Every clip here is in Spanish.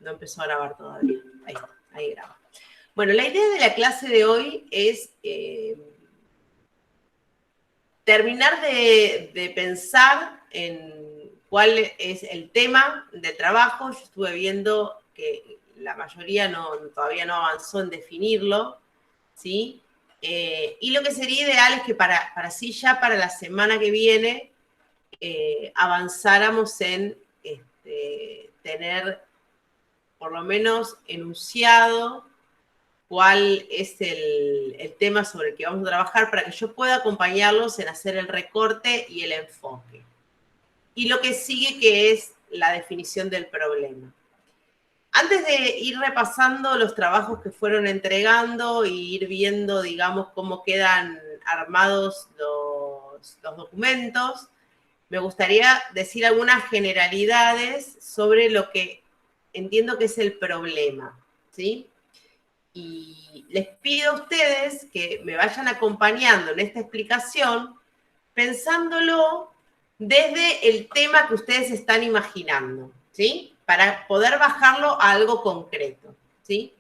no empezó a grabar todavía. Ahí está, ahí graba. Bueno, la idea de la clase de hoy es terminar de pensar en cuál es el tema de trabajo. Yo estuve viendo que la mayoría todavía no avanzó en definirlo, ¿sí? Y lo que sería ideal es que para sí ya para la semana que viene avanzáramos en tener por lo menos enunciado cuál es el tema sobre el que vamos a trabajar para que yo pueda acompañarlos en hacer el recorte y el enfoque. Y lo que sigue, que es la definición del problema. Antes de ir repasando los trabajos que fueron entregando e ir viendo, digamos, cómo quedan armados los documentos, me gustaría decir algunas generalidades sobre lo que entiendo que es el problema, ¿sí? Y les pido a ustedes que me vayan acompañando en esta explicación, pensándolo desde el tema que ustedes están imaginando, ¿sí? Para poder bajarlo a algo concreto, ¿sí?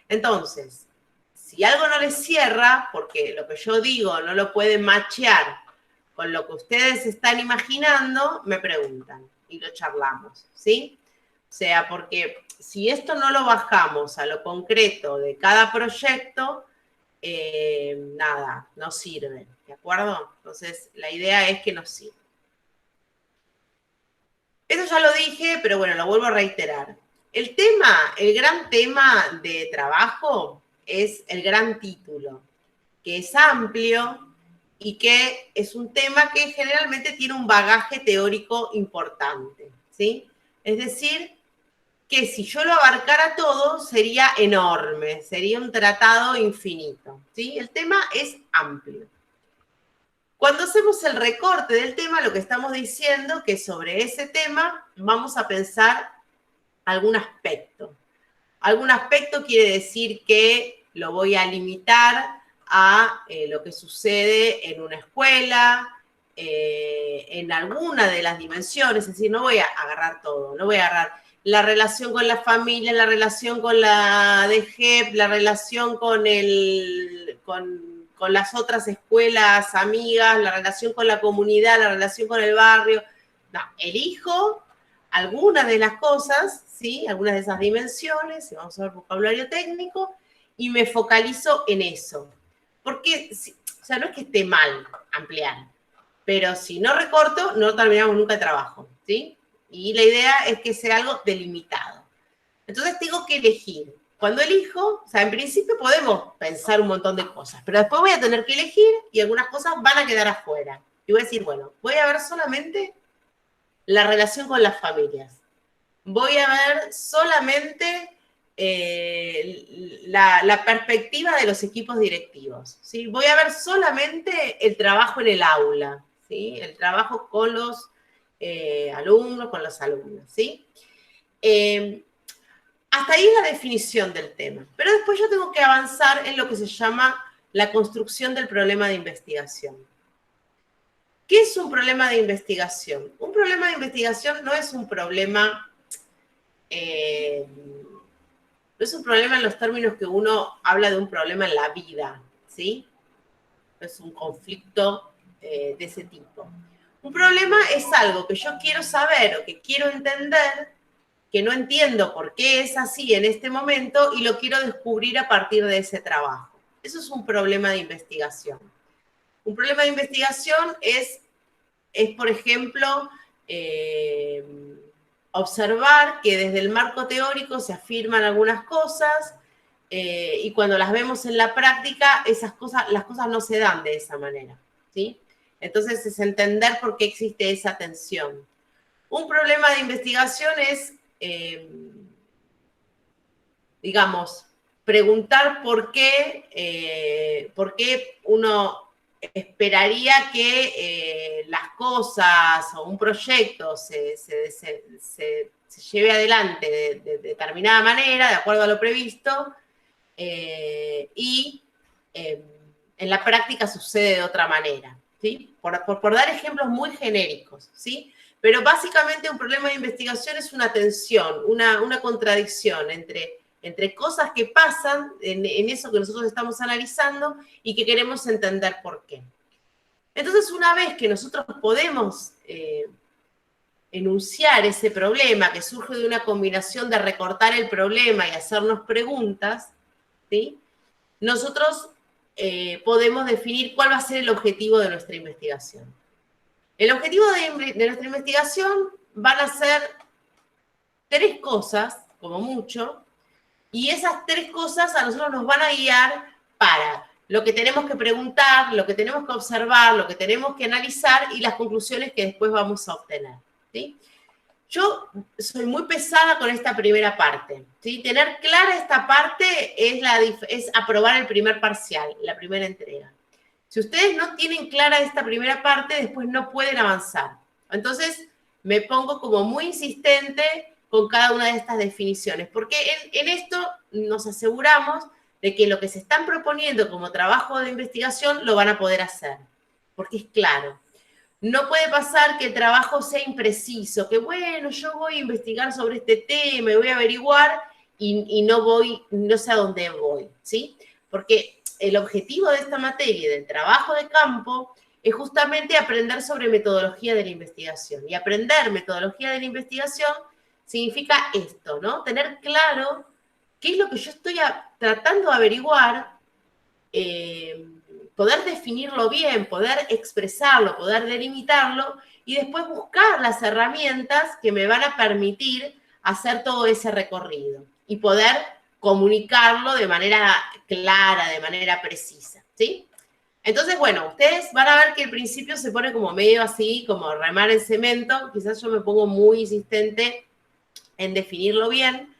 Entonces, si algo no les cierra, porque lo que yo digo no lo pueden machear con lo que ustedes están imaginando, me preguntan y lo charlamos, ¿sí? O sea, porque si esto no lo bajamos a lo concreto de cada proyecto, nada, no sirve, ¿de acuerdo? Entonces, la idea es que nos sirva. Eso ya lo dije, pero bueno, lo vuelvo a reiterar. El gran tema de trabajo es el gran título, que es amplio y que es un tema que generalmente tiene un bagaje teórico importante, ¿sí? Es decir, que si yo lo abarcara todo sería enorme, sería un tratado infinito, ¿sí? El tema es amplio. Cuando hacemos el recorte del tema, lo que estamos diciendo es que sobre ese tema vamos a pensar algún aspecto. Algún aspecto quiere decir que lo voy a limitar a lo que sucede en una escuela, en alguna de las dimensiones, es decir, no voy a agarrar todo, no voy a agarrar la relación con la familia, la relación con la DGEP, la relación con las otras escuelas amigas, la relación con la comunidad, la relación con el barrio. No, elijo algunas de las cosas, ¿sí? Algunas de esas dimensiones, vamos a ver vocabulario técnico, y me focalizo en eso. Porque, o sea, no es que esté mal ampliar, pero si no recorto, no terminamos nunca el trabajo, ¿sí? Y la idea es que sea algo delimitado. Entonces tengo que elegir. Cuando elijo, o sea, en principio podemos pensar un montón de cosas, pero después voy a tener que elegir y algunas cosas van a quedar afuera. Y voy a decir, bueno, voy a ver solamente la relación con las familias. Voy a ver solamente la perspectiva de los equipos directivos, ¿sí? Voy a ver solamente el trabajo en el aula, ¿sí? El trabajo con los alumnos, con los alumnos, ¿sí? Hasta ahí es la definición del tema. Pero después yo tengo que avanzar en lo que se llama la construcción del problema de investigación. ¿Qué es un problema de investigación? Un problema de investigación no es un problema, no es un problema en los términos que uno habla de un problema en la vida, ¿sí? No es un conflicto de ese tipo. Un problema es algo que yo quiero saber o que quiero entender, que no entiendo por qué es así en este momento y lo quiero descubrir a partir de ese trabajo. Eso es un problema de investigación. Un problema de investigación es por ejemplo, observar que desde el marco teórico se afirman algunas cosas y cuando las vemos en la práctica, las cosas no se dan de esa manera, ¿sí? Entonces es entender por qué existe esa tensión. Un problema de investigación es, digamos, preguntar por qué uno esperaría que las cosas o un proyecto se lleve adelante de determinada manera, de acuerdo a lo previsto, y en la práctica sucede de otra manera, ¿sí? Por dar ejemplos muy genéricos, ¿sí? Pero básicamente un problema de investigación es una tensión, una contradicción entre cosas que pasan en eso que nosotros estamos analizando y que queremos entender por qué. Entonces, una vez que nosotros podemos enunciar ese problema que surge de una combinación de recortar el problema y hacernos preguntas, ¿sí? Nosotros podemos definir cuál va a ser el objetivo de nuestra investigación. El objetivo de nuestra investigación van a ser 3 cosas, como mucho, y esas 3 cosas a nosotros nos van a guiar para lo que tenemos que preguntar, lo que tenemos que observar, lo que tenemos que analizar y las conclusiones que después vamos a obtener, ¿sí? Yo soy muy pesada con esta primera parte, ¿sí? Tener clara esta parte es aprobar el primer parcial, la primera entrega. Si ustedes no tienen clara esta primera parte, después no pueden avanzar. Entonces, me pongo como muy insistente con cada una de estas definiciones, porque en esto nos aseguramos de que lo que se están proponiendo como trabajo de investigación lo van a poder hacer, porque es claro. No puede pasar que el trabajo sea impreciso, que bueno, yo voy a investigar sobre este tema y voy a averiguar y no sé a dónde voy, ¿sí? Porque el objetivo de esta materia, del trabajo de campo, es justamente aprender sobre metodología de la investigación. Y aprender metodología de la investigación significa esto, ¿no? Tener claro qué es lo que yo estoy tratando de averiguar, poder definirlo bien, poder expresarlo, poder delimitarlo y después buscar las herramientas que me van a permitir hacer todo ese recorrido y poder comunicarlo de manera clara, de manera precisa, ¿sí? Entonces, bueno, ustedes van a ver que el principio se pone como medio así, como remar en cemento. Quizás yo me pongo muy insistente en definirlo bien,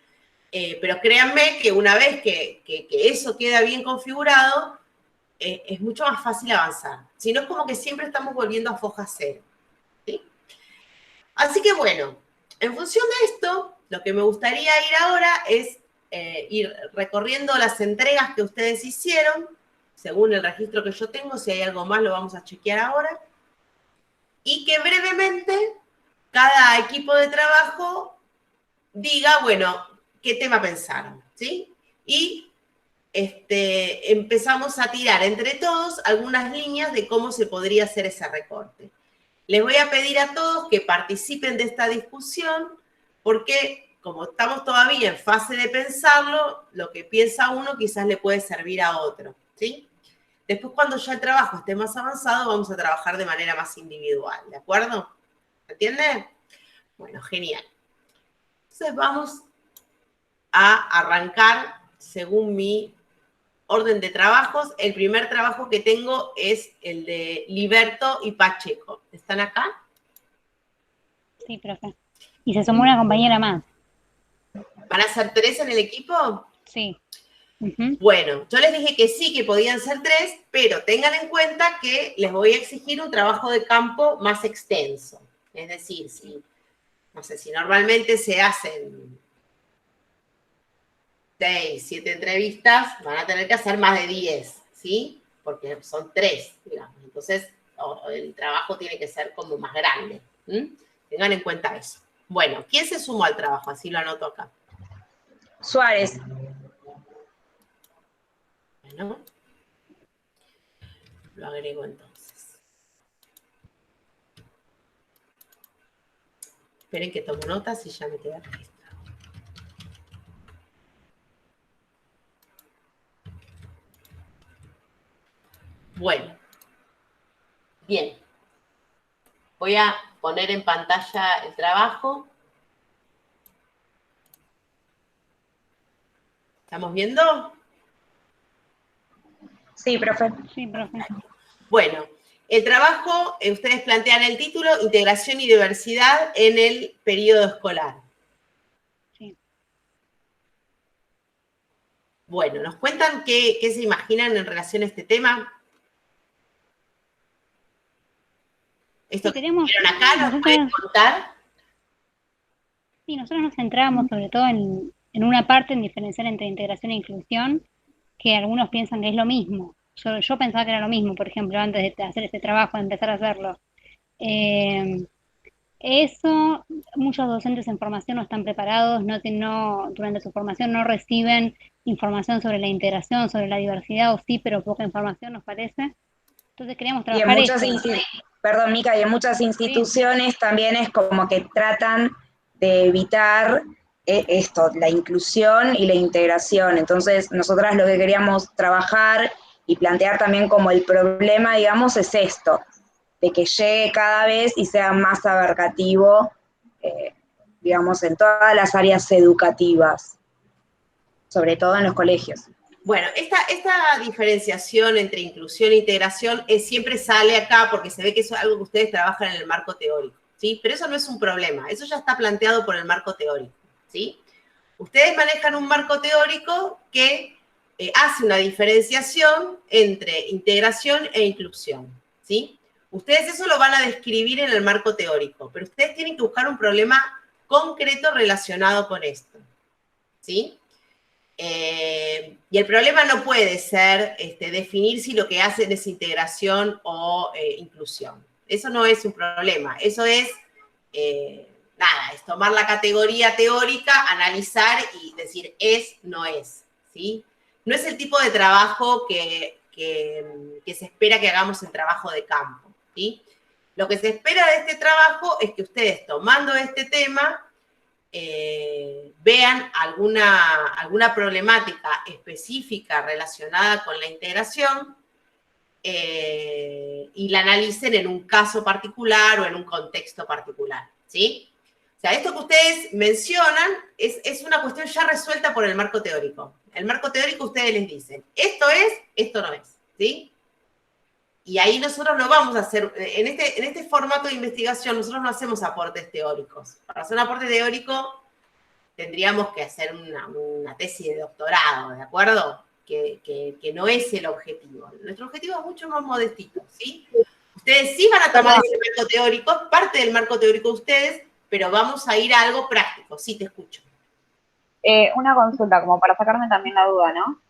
pero créanme que una vez que eso queda bien configurado, es mucho más fácil avanzar. Si no, es como que siempre estamos volviendo a foja cero, ¿sí? Así que bueno, en función de esto, lo que me gustaría ir ahora es ir recorriendo las entregas que ustedes hicieron, según el registro que yo tengo. Si hay algo más, lo vamos a chequear ahora. Y que brevemente cada equipo de trabajo diga, bueno, qué tema pensaron, ¿sí? Y empezamos a tirar entre todos algunas líneas de cómo se podría hacer ese recorte. Les voy a pedir a todos que participen de esta discusión porque como estamos todavía en fase de pensarlo, lo que piensa uno quizás le puede servir a otro, ¿sí? Después, cuando ya el trabajo esté más avanzado, vamos a trabajar de manera más individual, ¿de acuerdo? ¿Entienden? Bueno, genial. Entonces vamos a arrancar según mi orden de trabajos. El primer trabajo que tengo es el de Liberto y Pacheco. ¿Están acá? Sí, profe. Y se sumó una compañera más. ¿Van a ser 3 en el equipo? Sí. Uh-huh. Bueno, yo les dije que sí, que podían ser 3, pero tengan en cuenta que les voy a exigir un trabajo de campo más extenso. Es decir, no sé, si normalmente se hacen 6, 7 entrevistas, van a tener que hacer más de 10, ¿sí? Porque son 3, digamos. Entonces, el trabajo tiene que ser como más grande. Tengan en cuenta eso. Bueno, ¿quién se sumó al trabajo? Así lo anoto acá. Suárez. Bueno, lo agrego entonces. Esperen que tomo notas y ya me queda registrado. Bueno, bien. Voy a poner en pantalla el trabajo. ¿Estamos viendo? Sí, profe. Sí, profe. Bueno, el trabajo, ustedes plantean el título, Integración y Diversidad en el periodo escolar. Sí. Bueno, ¿nos cuentan qué se imaginan en relación a este tema? Esto que vieron acá, ¿nos pueden contar? Sí, nosotros nos centrábamos sobre todo en una parte, en diferenciar entre integración e inclusión, que algunos piensan que es lo mismo. Yo pensaba que era lo mismo, por ejemplo, antes de hacer este trabajo, de empezar a hacerlo. Eso, muchos docentes en formación no están preparados, durante su formación no reciben información sobre la integración, sobre la diversidad, o sí, pero poca información nos parece. Entonces queríamos Y en trabajar muchas, esto. perdón, Mica, y en muchas Sí, instituciones también es como que tratan de evitar esto, la inclusión y la integración. Entonces, nosotras lo que queríamos trabajar y plantear también como el problema, digamos, es esto, de que llegue cada vez y sea más abarcativo, eh, digamos, en todas las áreas educativas, sobre todo en los colegios. Bueno, esta diferenciación entre inclusión e integración siempre sale acá porque se ve que eso es algo que ustedes trabajan en el marco teórico, ¿sí? Pero eso no es un problema, eso ya está planteado por el marco teórico, ¿sí? Ustedes manejan un marco teórico que hace una diferenciación entre integración e inclusión, ¿sí? Ustedes eso lo van a describir en el marco teórico, pero ustedes tienen que buscar un problema concreto relacionado con esto, ¿sí? Y el problema no puede ser definir si lo que hacen es integración o inclusión. Eso no es un problema. Eso es, nada, es tomar la categoría teórica, analizar y decir es, no es. ¿Sí? No es el tipo de trabajo que se espera que hagamos en trabajo de campo. ¿Sí? Lo que se espera de este trabajo es que ustedes, tomando este tema, vean alguna problemática específica relacionada con la integración y la analicen en un caso particular o en un contexto particular, ¿sí? O sea, esto que ustedes mencionan es una cuestión ya resuelta por el marco teórico. El marco teórico ustedes les dicen, esto es, esto no es, ¿sí? Y ahí nosotros no vamos a hacer, en este formato de investigación, nosotros no hacemos aportes teóricos. Para hacer un aporte teórico tendríamos que hacer una tesis de doctorado, ¿de acuerdo? Que no es el objetivo. Nuestro objetivo es mucho más modestito, ¿sí? Ustedes sí van a tomar ese marco teórico, es parte del marco teórico de ustedes, pero vamos a ir a algo práctico. Sí, te escucho. Una consulta, como para sacarme también la duda, ¿no?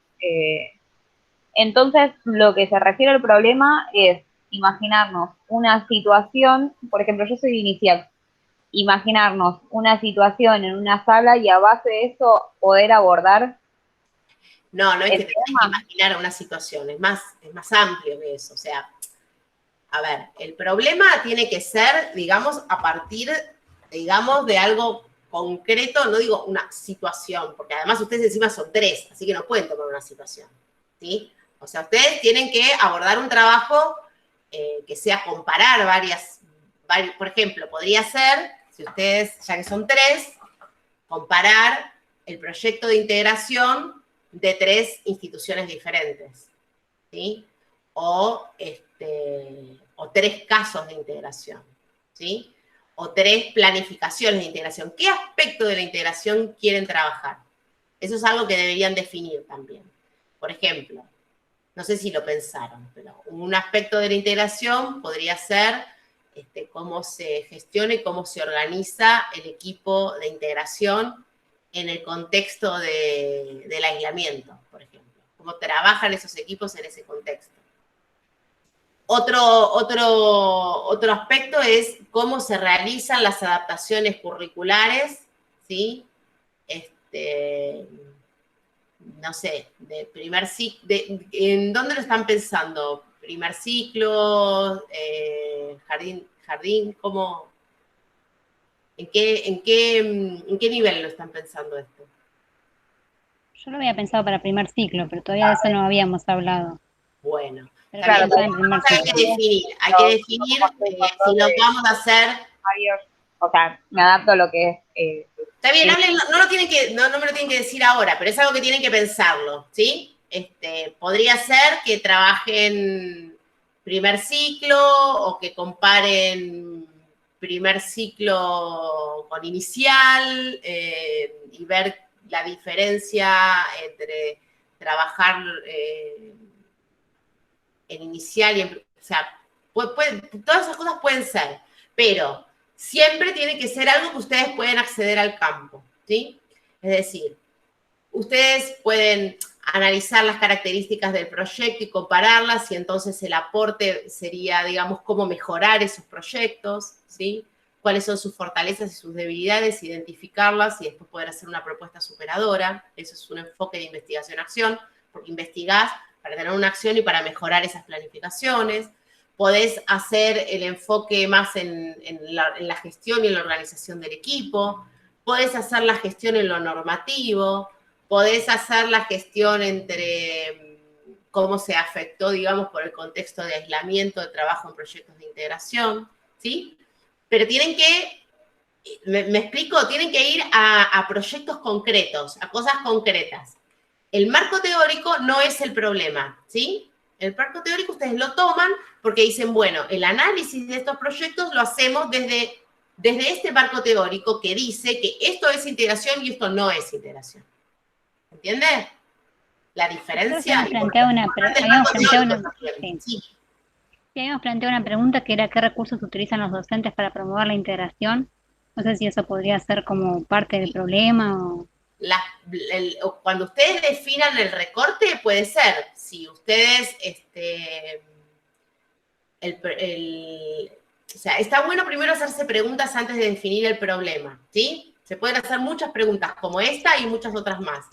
Entonces, lo que se refiere al problema es imaginarnos una situación, por ejemplo, yo soy inicial, imaginarnos una situación en una sala y a base de eso poder abordar No, no es el que te tengas que tema. imaginar una situación, es más amplio que eso. O sea, a ver, el problema tiene que ser, digamos, a partir, digamos, de algo concreto, no digo una situación, porque además ustedes encima son tres, así que no pueden tomar una situación, ¿sí? O sea, ustedes tienen que abordar un trabajo que sea comparar por ejemplo, podría ser, si ustedes, ya que son tres, comparar el proyecto de integración de tres instituciones diferentes, ¿sí? O tres casos de integración, ¿sí? O tres planificaciones de integración. ¿Qué aspecto de la integración quieren trabajar? Eso es algo que deberían definir también. Por ejemplo, no sé si lo pensaron, pero un aspecto de la integración podría ser cómo se gestiona y cómo se organiza el equipo de integración en el contexto del aislamiento, por ejemplo. Cómo trabajan esos equipos en ese contexto. Otro aspecto es cómo se realizan las adaptaciones curriculares, ¿sí? No sé, de primer ciclo, ¿en dónde lo están pensando? ¿Primer ciclo? ¿Jardín? ¿Cómo? ¿En qué nivel lo están pensando esto? yo lo había pensado para primer ciclo, pero todavía de eso no habíamos hablado. Bueno, Pero está bien. pensaba en primer Hay que ciclo. definir si lo vamos a hacer. O sea, me adapto a lo que es. Está bien, no me lo tienen que decir ahora, pero es algo que tienen que pensarlo, ¿sí? Podría ser que trabajen primer ciclo o que comparen primer ciclo con inicial y ver la diferencia entre trabajar en inicial y en... O sea, todas esas cosas pueden ser, pero siempre tiene que ser algo que ustedes pueden acceder al campo, ¿sí? Es decir, ustedes pueden analizar las características del proyecto y compararlas y entonces el aporte sería, digamos, cómo mejorar esos proyectos, ¿sí? cuáles son sus fortalezas y sus debilidades, identificarlas y después poder hacer una propuesta superadora. Eso es un enfoque de investigación-acción, porque investigás para tener una acción y para mejorar esas planificaciones. Podés hacer el enfoque más en la gestión y en la organización del equipo. Podés hacer la gestión en lo normativo. Podés hacer la gestión entre cómo se afectó, digamos, por el contexto de aislamiento, de trabajo en proyectos de integración, ¿sí? Pero tienen que, me explico, tienen que ir a proyectos concretos, a cosas concretas. El marco teórico no es el problema, ¿sí? El marco teórico ustedes lo toman porque dicen, bueno, el análisis de estos proyectos lo hacemos desde este marco teórico que dice que esto es integración y esto no es integración. ¿Entiendes? La diferencia. Habíamos planteado una pregunta que era qué recursos utilizan los docentes para promover la integración. No sé si eso podría ser como parte del problema o... Cuando ustedes definan el recorte, puede ser. Si ustedes, o sea, está bueno primero hacerse preguntas antes de definir el problema, ¿sí? Se pueden hacer muchas preguntas como esta y muchas otras más.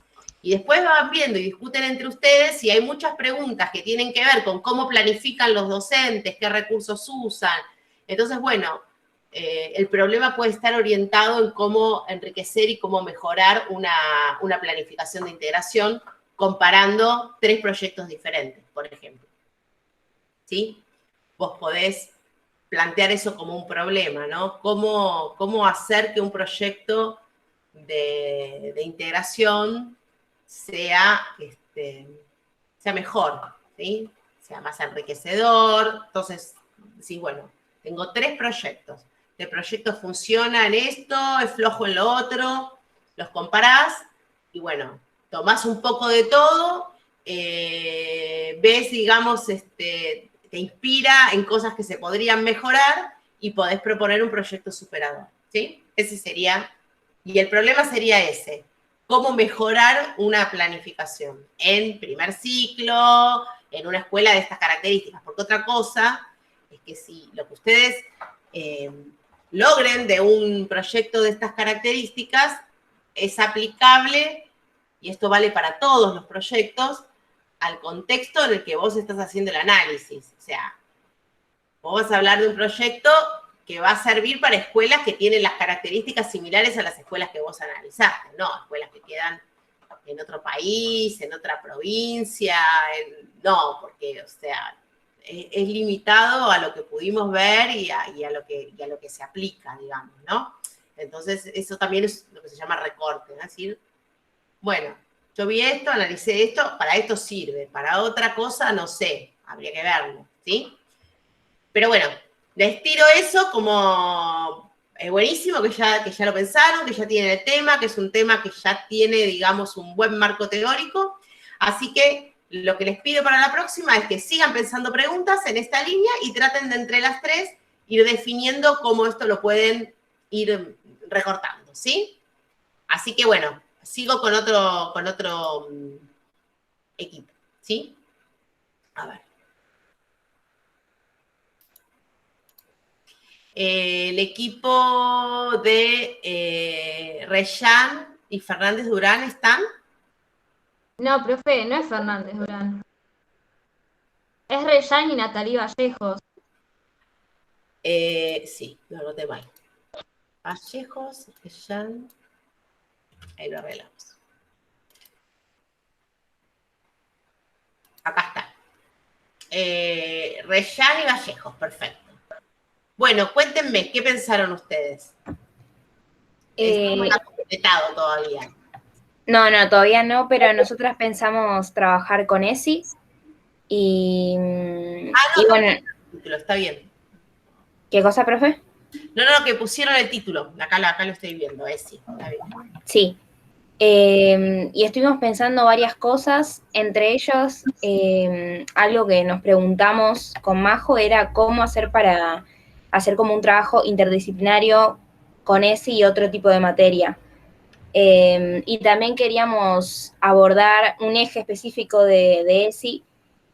Y después van viendo y discuten entre ustedes si hay muchas preguntas que tienen que ver con cómo planifican los docentes, qué recursos usan. Entonces, bueno, el problema puede estar orientado en cómo enriquecer y cómo mejorar una planificación de integración comparando 3 proyectos diferentes, por ejemplo. ¿Sí? Vos podés plantear eso como un problema, ¿no? ¿Cómo hacer que un proyecto de integración sea mejor, ¿sí? Sea más enriquecedor. Entonces, sí, bueno, tengo 3 proyectos. El proyecto funciona en esto, es flojo en lo otro, los comparás y, bueno, tomás un poco de todo, ves, digamos, te inspira en cosas que se podrían mejorar y podés proponer un proyecto superador, ¿sí? Ese sería, y el problema sería ese. Cómo mejorar una planificación en primer ciclo, en una escuela de estas características. Porque otra cosa es que si lo que ustedes logren de un proyecto de estas características es aplicable, y esto vale para todos los proyectos, al contexto en el que vos estás haciendo el análisis. O sea, vos vas a hablar de un proyecto que va a servir para escuelas que tienen las características similares a las escuelas que vos analizaste, ¿no? Escuelas que quedan en otro país, en otra provincia, no, porque, o sea, es limitado a lo que pudimos ver y a lo que se aplica, digamos, ¿no? Entonces, eso también es lo que se llama recorte, ¿no? Es decir, bueno, yo vi esto, analicé esto, para esto sirve, para otra cosa no sé, habría que verlo, ¿sí? Pero bueno, les tiro eso como buenísimo, que ya lo pensaron, que ya tienen el tema, que es un tema que ya tiene, digamos, un buen marco teórico. Así que lo que les pido para la próxima es que sigan pensando preguntas en esta línea y traten de entre las 3 ir definiendo cómo esto lo pueden ir recortando, ¿sí? Así que bueno, sigo con otro equipo, ¿sí? A ver. El equipo de Reyán y Fernández Durán están. No, profe, no es Fernández Durán. Es Reyán y Natalí Vallejos. Sí, lo noté mal. Vallejos, Reyán. Ahí lo arreglamos. Acá está. Reyán y Vallejos, perfecto. Bueno, cuéntenme, ¿qué pensaron ustedes? No está completado todavía. No, todavía no, pero nosotras pensamos trabajar con ESI y bueno. El título, está bien. ¿Qué cosa, profe? No, que pusieron el título. Acá lo estoy viendo, ESI, está bien. Sí. Y estuvimos pensando varias cosas, entre ellos algo que nos preguntamos con Majo era cómo hacer para hacer como un trabajo interdisciplinario con ESI y otro tipo de materia. Y también queríamos abordar un eje específico de ESI,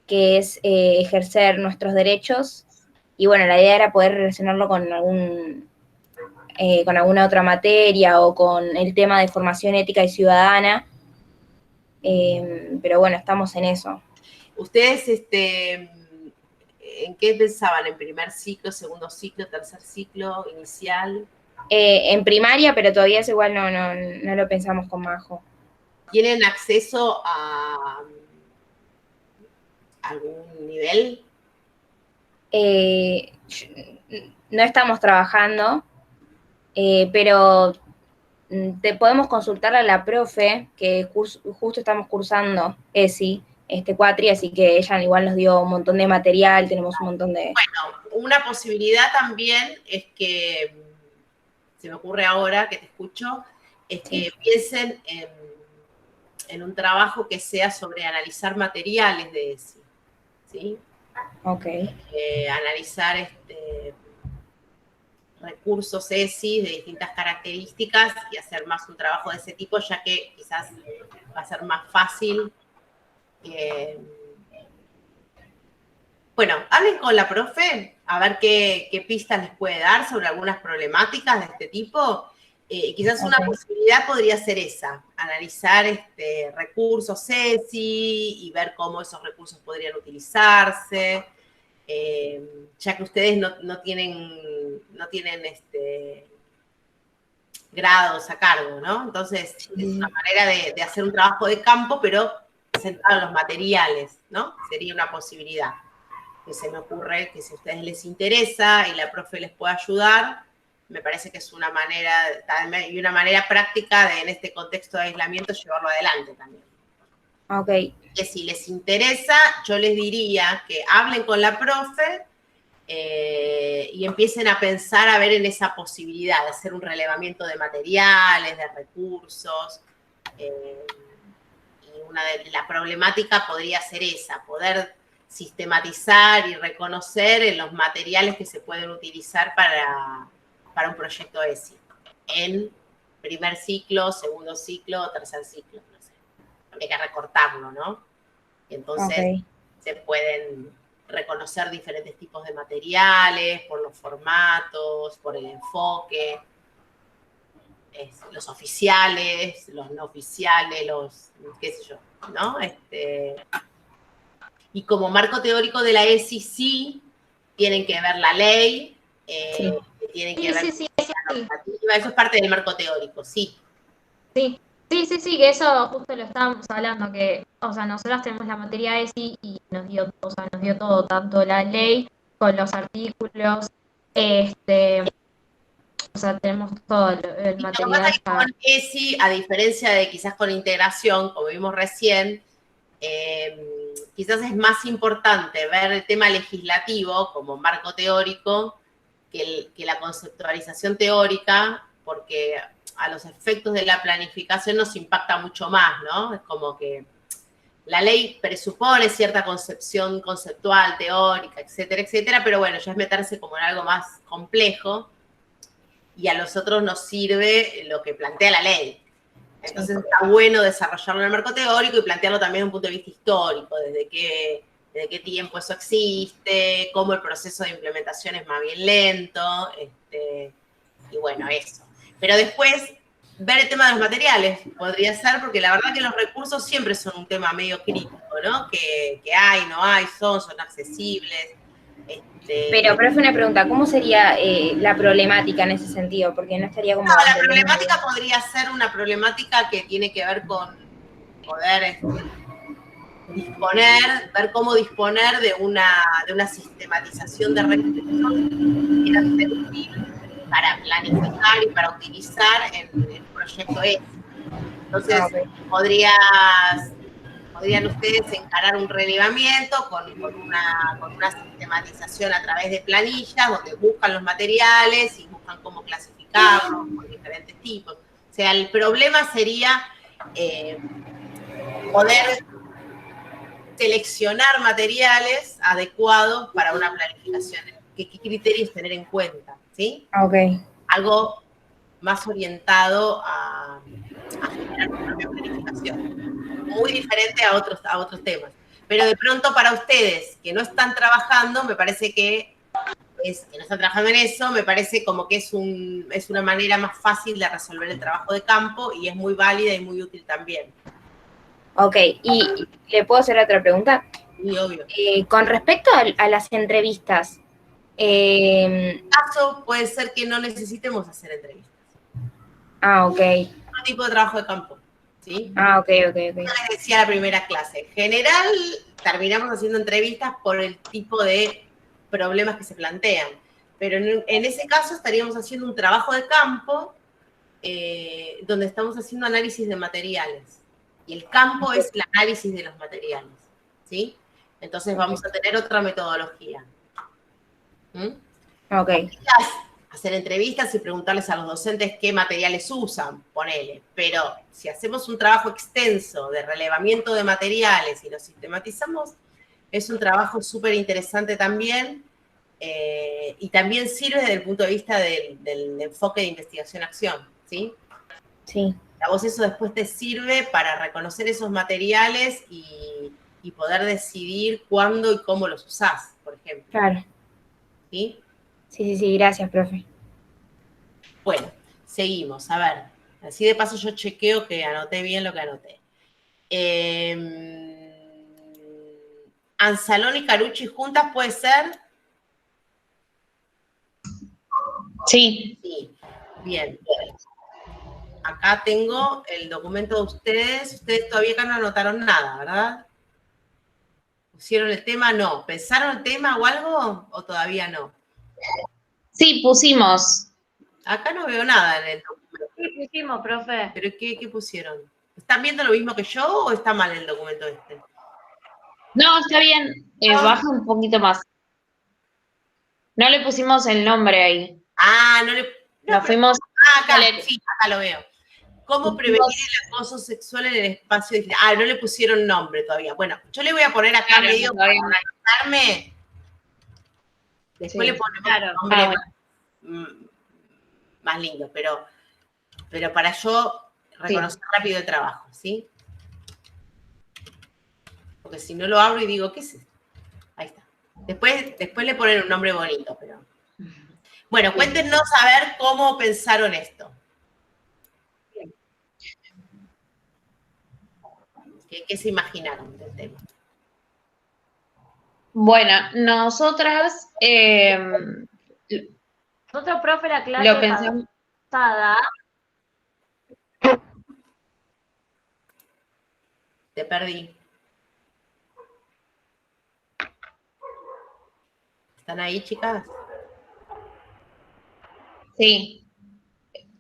que es ejercer nuestros derechos, y bueno, la idea era poder relacionarlo con con alguna otra materia o con el tema de formación ética y ciudadana. Pero bueno, estamos en eso. ¿Ustedes en qué pensaban? ¿En primer ciclo, segundo ciclo, tercer ciclo, inicial? En primaria, pero todavía es igual, no lo pensamos con Majo. ¿Tienen acceso a algún nivel? No estamos trabajando, pero te podemos consultar a la profe, que justo estamos cursando ESI, cuatri, así que ella igual nos dio un montón de material, tenemos un montón de... Bueno, una posibilidad también es que, se me ocurre ahora que te escucho, es que piensen en un trabajo que sea sobre analizar materiales de ESI, ¿sí? Ok. Analizar recursos ESI de distintas características y hacer más un trabajo de ese tipo, ya que quizás va a ser más fácil. Bueno, hablen con la profe, a ver qué pistas les puede dar sobre algunas problemáticas de este tipo. Quizás una posibilidad podría ser esa, analizar recursos ESI y ver cómo esos recursos podrían utilizarse. Ya que ustedes no tienen grados a cargo, ¿no? Entonces, es una manera de hacer un trabajo de campo, pero centrado en los materiales, ¿no? Sería una posibilidad que se me ocurre que si a ustedes les interesa y la profe les puede ayudar, me parece que es una manera, y una manera práctica de, en este contexto de aislamiento, llevarlo adelante también. Ok. Que si les interesa, yo les diría que hablen con la profe y empiecen a pensar, a ver en esa posibilidad de hacer un relevamiento de materiales, de recursos. Y una de la problemática podría ser esa, poder sistematizar y reconocer en los materiales que se pueden utilizar para un proyecto ESI. En primer ciclo, segundo ciclo, tercer ciclo, no sé. Habría que recortarlo, ¿no? Y entonces se pueden reconocer diferentes tipos de materiales, por los formatos, por el enfoque, los oficiales, los no oficiales, los, qué sé yo, ¿no? Y como marco teórico de la ESI sí tienen que ver la ley, tienen que ver la normativa, eso es parte del marco teórico, sí. Sí, que eso justo lo estábamos hablando, que, o sea, nosotros tenemos la materia ESI y nos dio todo, tanto la ley con los artículos, o sea, tenemos todo el Y material. lo que pasa es que con ESI, a diferencia de quizás con integración, como vimos recién, quizás es más importante ver el tema legislativo como marco teórico que la conceptualización teórica, porque a los efectos de la planificación nos impacta mucho más, ¿no? Es como que la ley presupone cierta concepción conceptual, teórica, etcétera, pero bueno, ya es meterse como en algo más complejo y a nosotros nos sirve lo que plantea la ley. Entonces está bueno desarrollarlo en el marco teórico y plantearlo también desde un punto de vista histórico, desde qué tiempo eso existe, cómo el proceso de implementación es más bien lento, y bueno, eso. Pero después, ver el tema de los materiales podría ser, porque la verdad que los recursos siempre son un tema medio crítico, ¿no? Que hay, no hay, son accesibles. Pero, profe, una pregunta, ¿cómo sería la problemática en ese sentido? Porque no estaría como... No, la problemática podría ser una problemática que tiene que ver con poder ver cómo disponer de una sistematización de recursos que quiera ser útil para planificar y para utilizar en el proyecto ESI. Entonces, podrían ustedes encarar un relevamiento con una sistematización a través de planillas, donde buscan los materiales y buscan cómo clasificarlos por diferentes tipos. O sea, el problema sería poder seleccionar materiales adecuados para una planificación. ¿Qué criterios tener en cuenta? ¿Sí? Algo más orientado a generar una propia planificación. Muy diferente a otros temas. Pero de pronto para ustedes que no están trabajando, me parece que que no están trabajando en eso, me parece como que es una manera más fácil de resolver el trabajo de campo y es muy válida y muy útil también. Ok, y ¿le puedo hacer otra pregunta? Muy obvio. Con respecto a las entrevistas, En este caso puede ser que no necesitemos hacer entrevistas. ok. Otro tipo de trabajo de campo, ¿sí? Ok. Como les decía la primera clase, en general terminamos haciendo entrevistas por el tipo de problemas que se plantean, pero en ese caso estaríamos haciendo un trabajo de campo donde estamos haciendo análisis de materiales. Y el campo es el análisis de los materiales, ¿sí? Entonces vamos a tener otra metodología. Ok. Hacer entrevistas y preguntarles a los docentes qué materiales usan, ponele. Pero si hacemos un trabajo extenso de relevamiento de materiales y lo sistematizamos, es un trabajo súper interesante también y también sirve desde el punto de vista del enfoque de investigación-acción, ¿sí? Sí. A vos eso después te sirve para reconocer esos materiales y poder decidir cuándo y cómo los usás, por ejemplo. Claro. ¿Sí? Sí, gracias, profe. Bueno, seguimos. A ver, así de paso yo chequeo que anoté bien lo que anoté. Anzalón y Carucci juntas, ¿puede ser? Sí. Sí. Bien. Acá tengo el documento de ustedes. Ustedes todavía acá no anotaron nada, ¿verdad? ¿Pusieron el tema? No. ¿Pensaron el tema o algo? ¿O todavía no? Sí, pusimos. Acá no veo nada en el documento. Sí, pusimos, profe. ¿Pero qué pusieron? ¿Están viendo lo mismo que yo o está mal el documento este? No, está bien. Baja un poquito más. No le pusimos el nombre ahí. Ah, no le... No, Nos fuimos... acá, sí, acá lo veo. ¿Cómo prevenir el acoso sexual en el espacio digital? Ah, no le pusieron nombre todavía. Bueno, yo le voy a poner acá medio para organizarme. Después le ponemos un nombre más lindo, pero para yo reconocer rápido el trabajo, ¿sí? Porque si no lo abro y digo, ¿qué es esto? Ahí está. Después le ponen un nombre bonito, pero... Bueno, cuéntenos a ver cómo pensaron esto. ¿Qué se imaginaron del tema? Bueno, nosotras... Nosotros, profe, la clase lo pensamos... pasada... Te perdí. ¿Están ahí, chicas? Sí.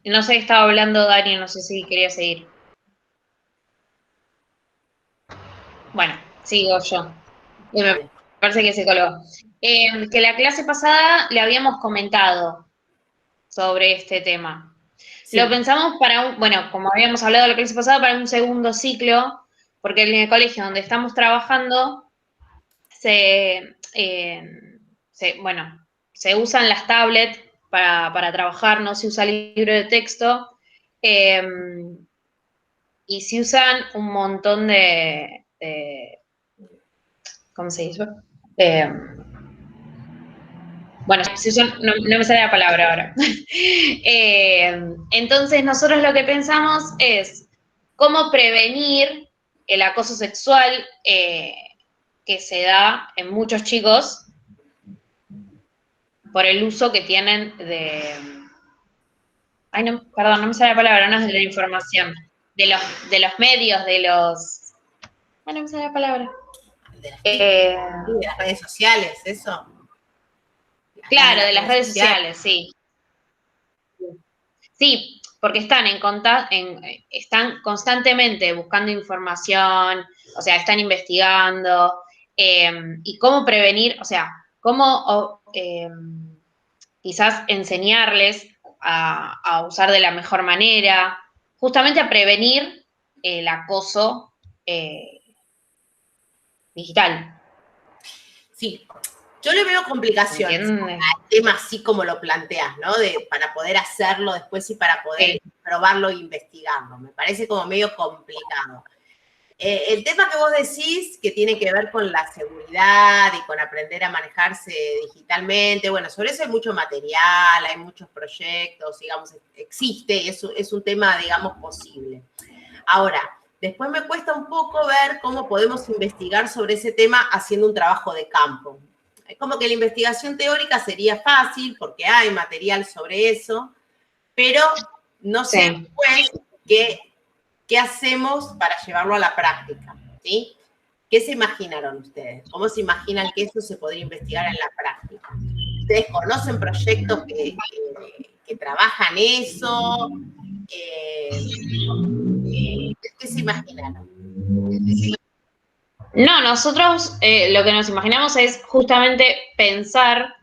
No sé, estaba hablando Dani, no sé si quería seguir. Bueno, sigo yo. Me parece que se colgó. Que la clase pasada le habíamos comentado sobre este tema. Sí. Lo pensamos para bueno, como habíamos hablado la clase pasada, para un segundo ciclo, porque en el colegio donde estamos trabajando se usan las tablets para trabajar, no se usa el libro de texto, y se usan un montón de ¿cómo se dice? Bueno, no me sale la palabra ahora. Entonces, nosotros lo que pensamos es cómo prevenir el acoso sexual que se da en muchos chicos por el uso que tienen de... Ay, no, perdón, no me sale la palabra, no es de la información. De los medios, de los... Ay, no me sale la palabra. De las redes sociales, ¿eso? Claro, de las redes sociales, sí. Sí, porque están constantemente buscando información, o sea, están investigando, y cómo prevenir, o sea, cómo quizás enseñarles a usar de la mejor manera, justamente a prevenir el acoso digital. Sí, yo le veo complicaciones al tema así como lo planteas, ¿no? Para poder hacerlo después y para poder probarlo e investigarlo. Me parece como medio complicado. El tema que vos decís, que tiene que ver con la seguridad y con aprender a manejarse digitalmente, bueno, sobre eso hay mucho material, hay muchos proyectos, digamos, existe, es un tema, digamos, posible. Ahora, después me cuesta un poco ver cómo podemos investigar sobre ese tema haciendo un trabajo de campo. Es como que la investigación teórica sería fácil porque hay material sobre eso, pero no sé después qué hacemos para llevarlo a la práctica, ¿sí? ¿Qué se imaginaron ustedes? ¿Cómo se imaginan que eso se podría investigar en la práctica? ¿Ustedes conocen proyectos que trabajan eso? ¿Qué se imaginaron? No, nosotros lo que nos imaginamos es justamente pensar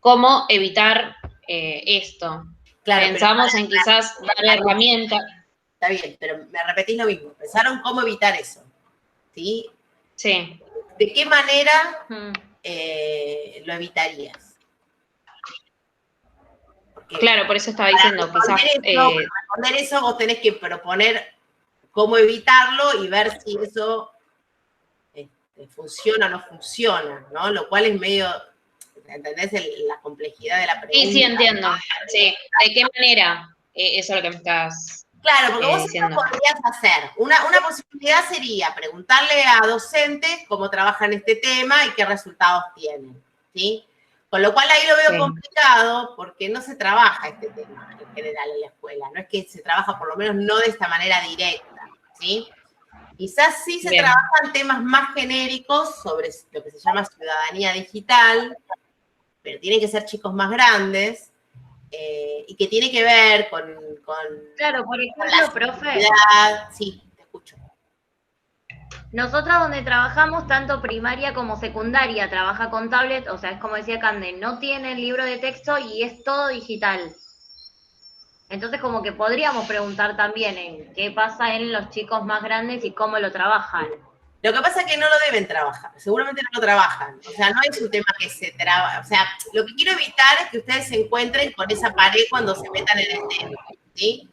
cómo evitar esto. Claro, Pensamos en quizás dar herramientas. Está bien, pero me repetís lo mismo. Pensaron cómo evitar eso, ¿sí? Sí. ¿De qué manera lo evitarías? Porque claro, por eso estaba diciendo, quizás... Para responder eso, vos tenés que proponer cómo evitarlo y ver si eso funciona o no funciona, ¿no? Lo cual es medio, ¿entendés? La complejidad de la pregunta. Sí, entiendo. Sí. ¿De qué manera? Eso es lo que me estás... Claro, porque vos diciendo. eso podrías hacer. Una posibilidad sería preguntarle a docentes cómo trabajan este tema y qué resultados tienen, ¿sí? Con lo cual ahí lo veo complicado porque no se trabaja este tema en general en la escuela. No es que se trabaja, por lo menos no de esta manera directa, ¿sí? Quizás sí se trabajan temas más genéricos sobre lo que se llama ciudadanía digital, pero tienen que ser chicos más grandes. Y que tiene que ver con claro, por ejemplo, profe. Sí, te escucho. Nosotras donde trabajamos, tanto primaria como secundaria, trabaja con tablet, o sea, es como decía Cande, no tienen libro de texto y es todo digital. Entonces, como que podríamos preguntar también en qué pasa en los chicos más grandes y cómo lo trabajan. Lo que pasa es que no lo deben trabajar, seguramente no lo trabajan. O sea, no es un tema que se trabaja. O sea, lo que quiero evitar es que ustedes se encuentren con esa pared cuando se metan en el tema, ¿sí?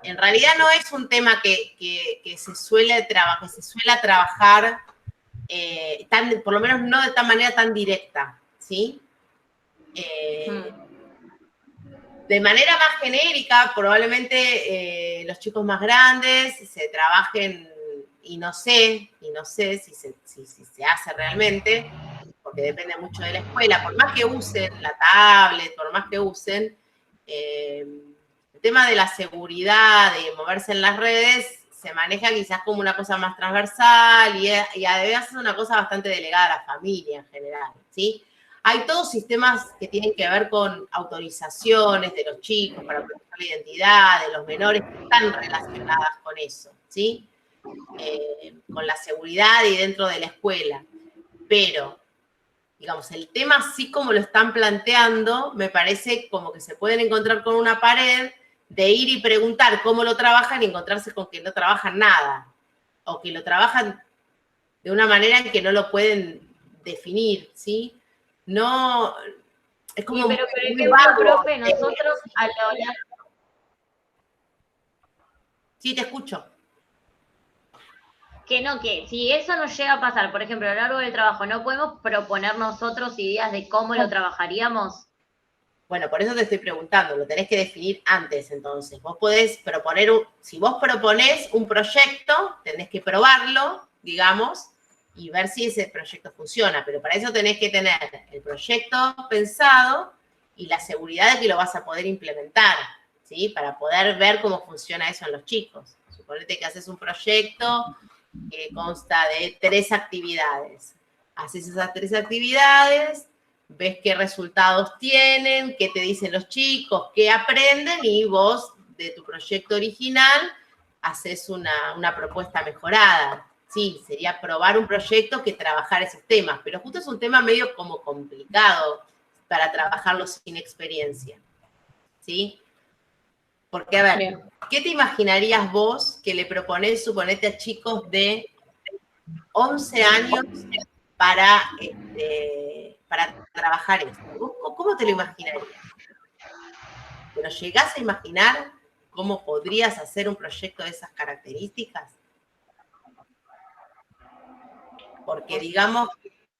En realidad no es un tema que se suele trabajar, por lo menos no de esta manera tan directa, ¿sí? De manera más genérica, probablemente los chicos más grandes se trabajen, y no sé si se hace realmente, porque depende mucho de la escuela, por más que usen la tablet, por más que usen, el tema de la seguridad, de moverse en las redes, se maneja quizás como una cosa más transversal y además es una cosa bastante delegada a la familia en general, ¿sí? Hay todos sistemas que tienen que ver con autorizaciones de los chicos para proteger la identidad de los menores que están relacionadas con eso, ¿sí? Con la seguridad y dentro de la escuela. Pero, digamos, el tema así como lo están planteando, me parece como que se pueden encontrar con una pared de ir y preguntar cómo lo trabajan y encontrarse con que no trabajan nada. O que lo trabajan de una manera en que no lo pueden definir, ¿sí? No, es como... pero por ejemplo, profe, nosotros a lo largo... Sí, te escucho. Que si eso nos llega a pasar, por ejemplo, a lo largo del trabajo, ¿no podemos proponer nosotros ideas de cómo lo trabajaríamos? Bueno, por eso te estoy preguntando, lo tenés que definir antes, entonces. Vos podés proponer, si vos proponés un proyecto, tenés que probarlo, digamos, y ver si ese proyecto funciona, pero para eso tenés que tener el proyecto pensado y la seguridad de que lo vas a poder implementar, ¿sí? Para poder ver cómo funciona eso en los chicos. Suponete que haces un proyecto que consta de 3 actividades. Haces esas 3 actividades, ves qué resultados tienen, qué te dicen los chicos, qué aprenden, y vos, de tu proyecto original, haces una propuesta mejorada. Sí, sería probar un proyecto que trabajar esos temas, pero justo es un tema medio como complicado para trabajarlo sin experiencia, ¿sí? Porque, a ver, ¿qué te imaginarías vos que le proponés, suponete, a chicos de 11 años para trabajar esto? ¿Cómo te lo imaginarías? ¿Pero llegás a imaginar cómo podrías hacer un proyecto de esas características? Porque digamos,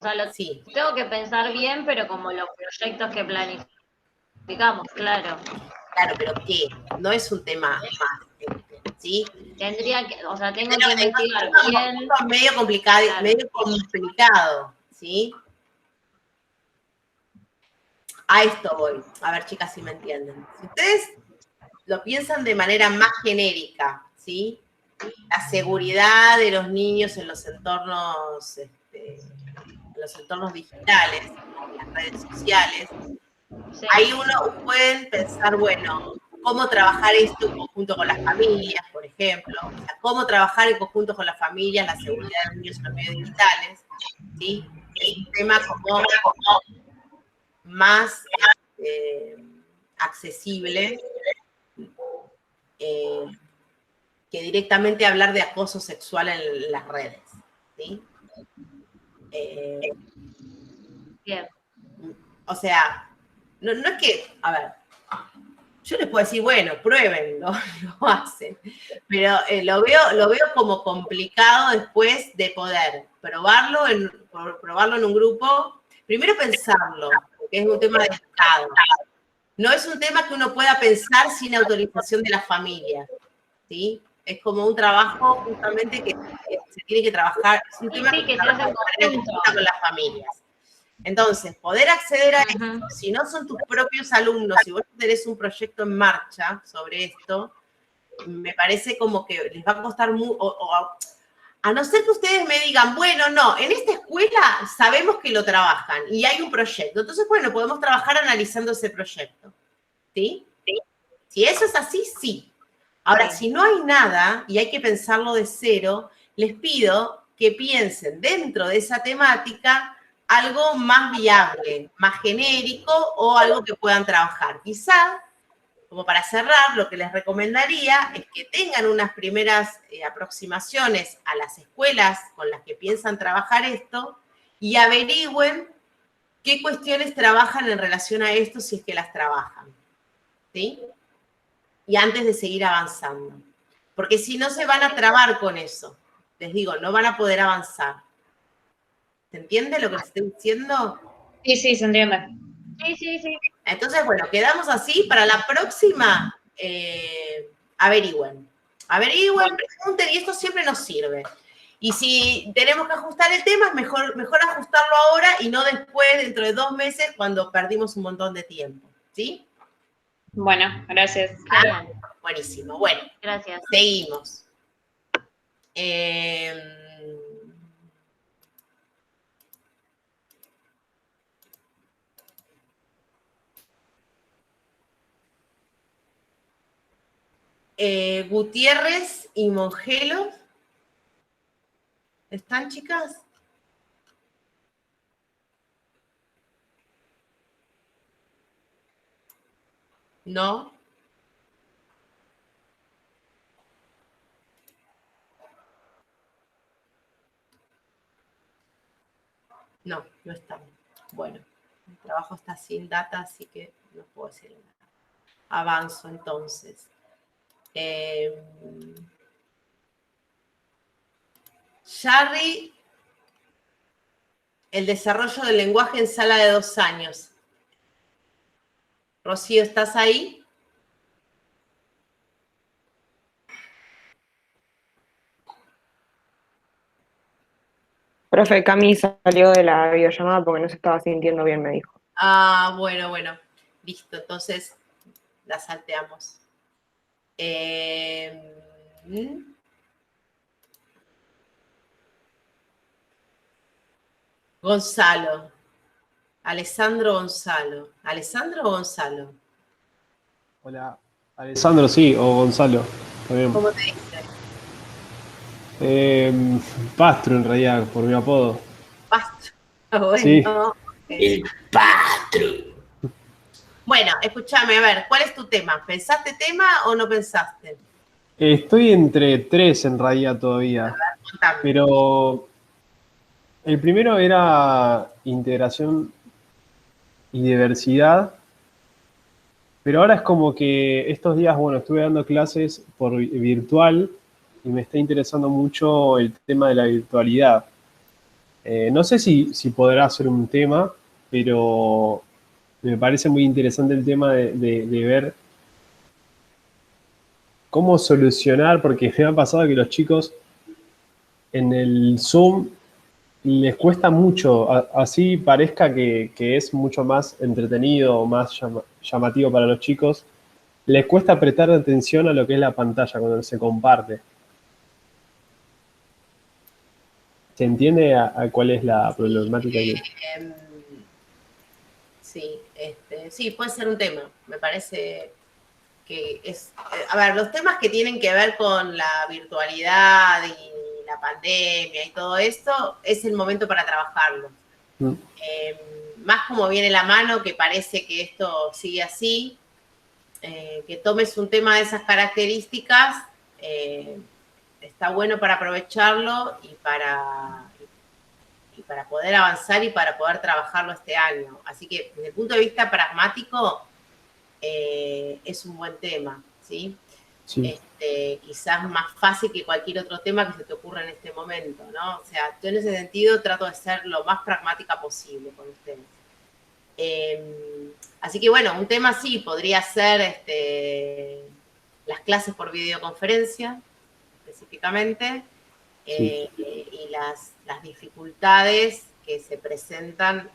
O sea, lo sí, tengo que pensar bien, pero como los proyectos que planificamos, claro. claro, pero ¿qué? No es un tema más, ¿sí? Tendría que, o sea, tengo Pero que es investigar bien. un medio complicado, Claro. medio complicado, ¿sí? A esto voy. A ver, chicas, si me entienden. Si ustedes lo piensan de manera más genérica, ¿sí? La seguridad de los niños en los entornos, digitales, en las redes sociales, Sí. ahí uno puede pensar, bueno, cómo trabajar esto en conjunto con las familias, por ejemplo, o sea, cómo trabajar en conjunto con las familias la seguridad de los niños en los medios digitales, ¿sí? Es un tema como más accesible que directamente hablar de acoso sexual en las redes, ¿sí? Bien. O sea, no es que, a ver, yo les puedo decir, bueno, prueben, lo hacen, pero lo veo como complicado después de poder probarlo en un grupo, primero pensarlo, porque es un tema delicado. No es un tema que uno pueda pensar sin autorización de la familia, ¿sí? Es como un trabajo justamente que se tiene que trabajar, es un tema Sí, que que se se hace en trabaja conjunto. con las familias. Entonces, poder acceder a esto, si no son tus propios alumnos, si vos tenés un proyecto en marcha sobre esto, me parece como que les va a costar mucho, a no ser que ustedes me digan, bueno, no, en esta escuela sabemos que lo trabajan y hay un proyecto. Entonces, bueno, podemos trabajar analizando ese proyecto. ¿Sí? Si eso es así, sí. Ahora, si no hay nada y hay que pensarlo de cero, les pido que piensen dentro de esa temática algo más viable, más genérico o algo que puedan trabajar. Quizá, como para cerrar, lo que les recomendaría es que tengan unas primeras aproximaciones a las escuelas con las que piensan trabajar esto y averigüen qué cuestiones trabajan en relación a esto si es que las trabajan. ¿Sí? Y antes de seguir avanzando. Porque si no se van a trabar con eso. Les digo, no van a poder avanzar. ¿Se entiende lo que les estoy diciendo? Sí, sí, se entiende. Sí. Entonces, bueno, quedamos así. Para la próxima, averigüen. Averigüen, pregunten, y esto siempre nos sirve. Y si tenemos que ajustar el tema, es mejor ajustarlo ahora y no después, dentro de 2 meses, cuando perdimos un montón de tiempo. ¿Sí? Bueno, gracias. Genial. Buenísimo. Bueno, Gracias. seguimos. Gutiérrez y Mongelos. ¿Están, chicas? ¿No? No, no están. Bueno, el trabajo está sin data, así que no puedo decir nada. Avanzo entonces. Jarry, el desarrollo del lenguaje en sala de 2 años. Rocío, ¿estás ahí? Profe, Cami salió de la videollamada porque no se estaba sintiendo bien, me dijo. Ah, bueno. Listo, entonces la salteamos. Gonzalo. Alessandro Gonzalo. ¿Alessandro o Gonzalo? Hola, Alessandro, sí, o Gonzalo. Está bien. ¿Cómo te dice? Pastro, en realidad, por mi apodo. Pastro. Bueno. Sí. El Pastro. Bueno, escúchame, a ver, ¿cuál es tu tema? ¿Pensaste tema o no pensaste? Estoy entre 3 en realidad todavía. A ver, contame. Pero el primero era integración y diversidad. Pero ahora es como que estos días, bueno, estuve dando clases por virtual y me está interesando mucho el tema de la virtualidad. No sé si podrá ser un tema, pero me parece muy interesante el tema de ver cómo solucionar, porque me ha pasado que los chicos en el Zoom les cuesta mucho, así parezca que es mucho más entretenido o más llamativo para los chicos, les cuesta prestar atención a lo que es la pantalla cuando se comparte. ¿Se entiende a cuál es la problemática? Em, sí, sí, puede ser un tema. Me parece que es... a ver, los temas que tienen que ver con la virtualidad y la pandemia y todo esto, es el momento para trabajarlo. Más como viene la mano, que parece que esto sigue así, que tomes un tema de esas características, está bueno para aprovecharlo y para poder avanzar y para poder trabajarlo este año. Así que desde el punto de vista pragmático, es un buen tema, ¿sí? Sí. Quizás más fácil que cualquier otro tema que se te ocurra en este momento, ¿no? O sea, yo en ese sentido trato de ser lo más pragmática posible con ustedes. Así que bueno, un tema sí podría ser las clases por videoconferencia, específicamente, Sí. y las dificultades que se presentan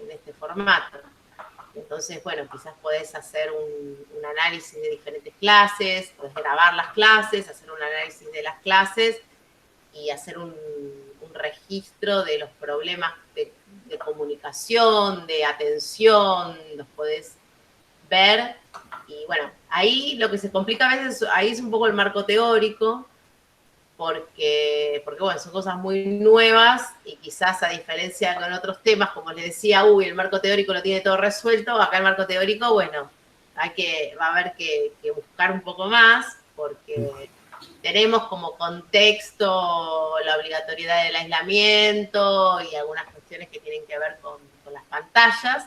en este formato. Entonces, bueno, quizás podés hacer un análisis de diferentes clases, podés grabar las clases, hacer un análisis de las clases y hacer un registro de los problemas de comunicación, de atención, los podés ver. Y bueno, ahí lo que se complica a veces, ahí es un poco el marco teórico, porque bueno, son cosas muy nuevas y quizás a diferencia con otros temas, como les decía, el marco teórico lo tiene todo resuelto, acá el marco teórico, bueno, va a haber que buscar un poco más, porque tenemos como contexto la obligatoriedad del aislamiento y algunas cuestiones que tienen que ver con las pantallas,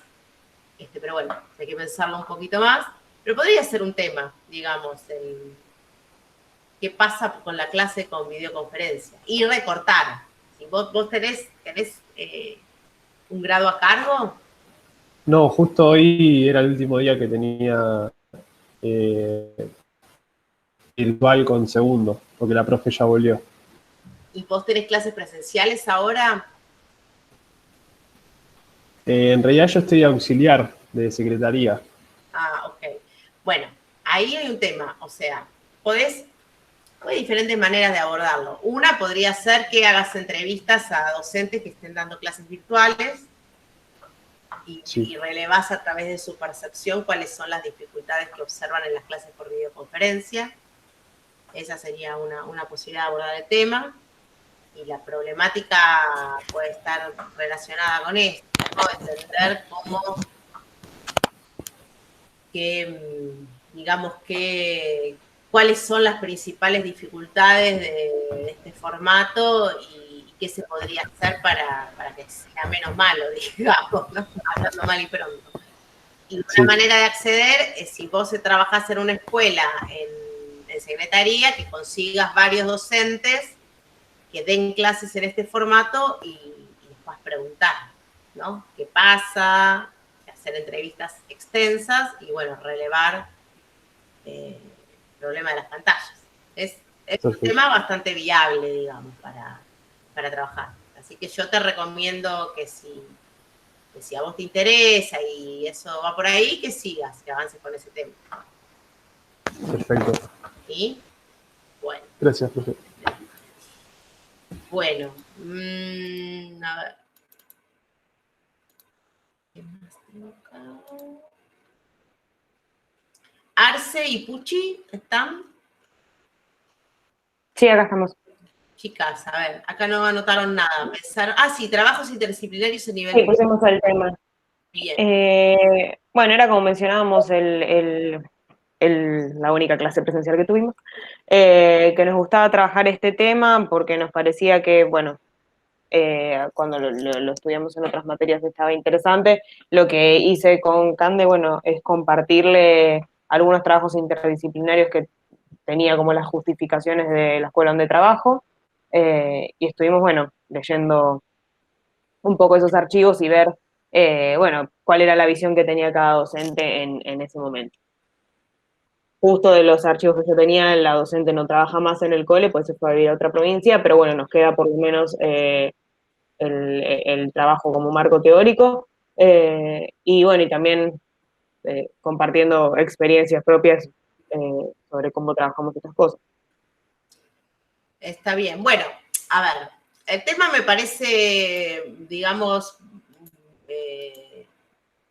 pero bueno, hay que pensarlo un poquito más, pero podría ser un tema, digamos, qué pasa con la clase con videoconferencia. Y recortar. Si vos tenés un grado a cargo. No, justo hoy era el último día que tenía virtual con segundo, porque la profe ya volvió. ¿Y vos tenés clases presenciales ahora? En realidad yo estoy auxiliar de secretaría. Ah, ok. Bueno, ahí hay un tema. O sea, hay diferentes maneras de abordarlo. Una podría ser que hagas entrevistas a docentes que estén dando clases virtuales y relevás a través de su percepción cuáles son las dificultades que observan en las clases por videoconferencia. Esa sería una posibilidad de abordar el tema. Y la problemática puede estar relacionada con esto, ¿no? Entender cuáles son las principales dificultades de este formato y qué se podría hacer para que sea menos malo, digamos, ¿no? Hablando mal y pronto. Y una manera de acceder es, si vos trabajás en una escuela en secretaría, que consigas varios docentes que den clases en este formato y les puedas preguntar, ¿no? ¿Qué pasa? Hacer entrevistas extensas y, bueno, relevar el problema de las pantallas. Es un tema bastante viable, digamos, para trabajar. Así que yo te recomiendo que si a vos te interesa y eso va por ahí, que sigas, que avances con ese tema. Perfecto. ¿Sí? Bueno. Gracias, profe. Bueno, a ver. ¿Qué más tengo acá? Arce y Puchi, ¿están? Sí, acá estamos. Chicas, a ver, acá no anotaron nada. Sí, trabajos interdisciplinarios a nivel... Sí, pusimos el tema. Bien. Bueno, era como mencionábamos la única clase presencial que tuvimos, que nos gustaba trabajar este tema porque nos parecía que, bueno, cuando lo estudiamos en otras materias estaba interesante. Lo que hice con Cande, bueno, es compartirle algunos trabajos interdisciplinarios que tenía como las justificaciones de la escuela donde trabajo, y estuvimos, bueno, leyendo un poco esos archivos y ver, bueno, cuál era la visión que tenía cada docente en ese momento. Justo de los archivos que yo tenía, la docente no trabaja más en el cole, pues se fue a vivir a otra provincia, pero bueno, nos queda por lo menos el trabajo como marco teórico, y bueno, y también compartiendo experiencias propias sobre cómo trabajamos estas cosas. Está bien. Bueno, a ver, el tema me parece, digamos,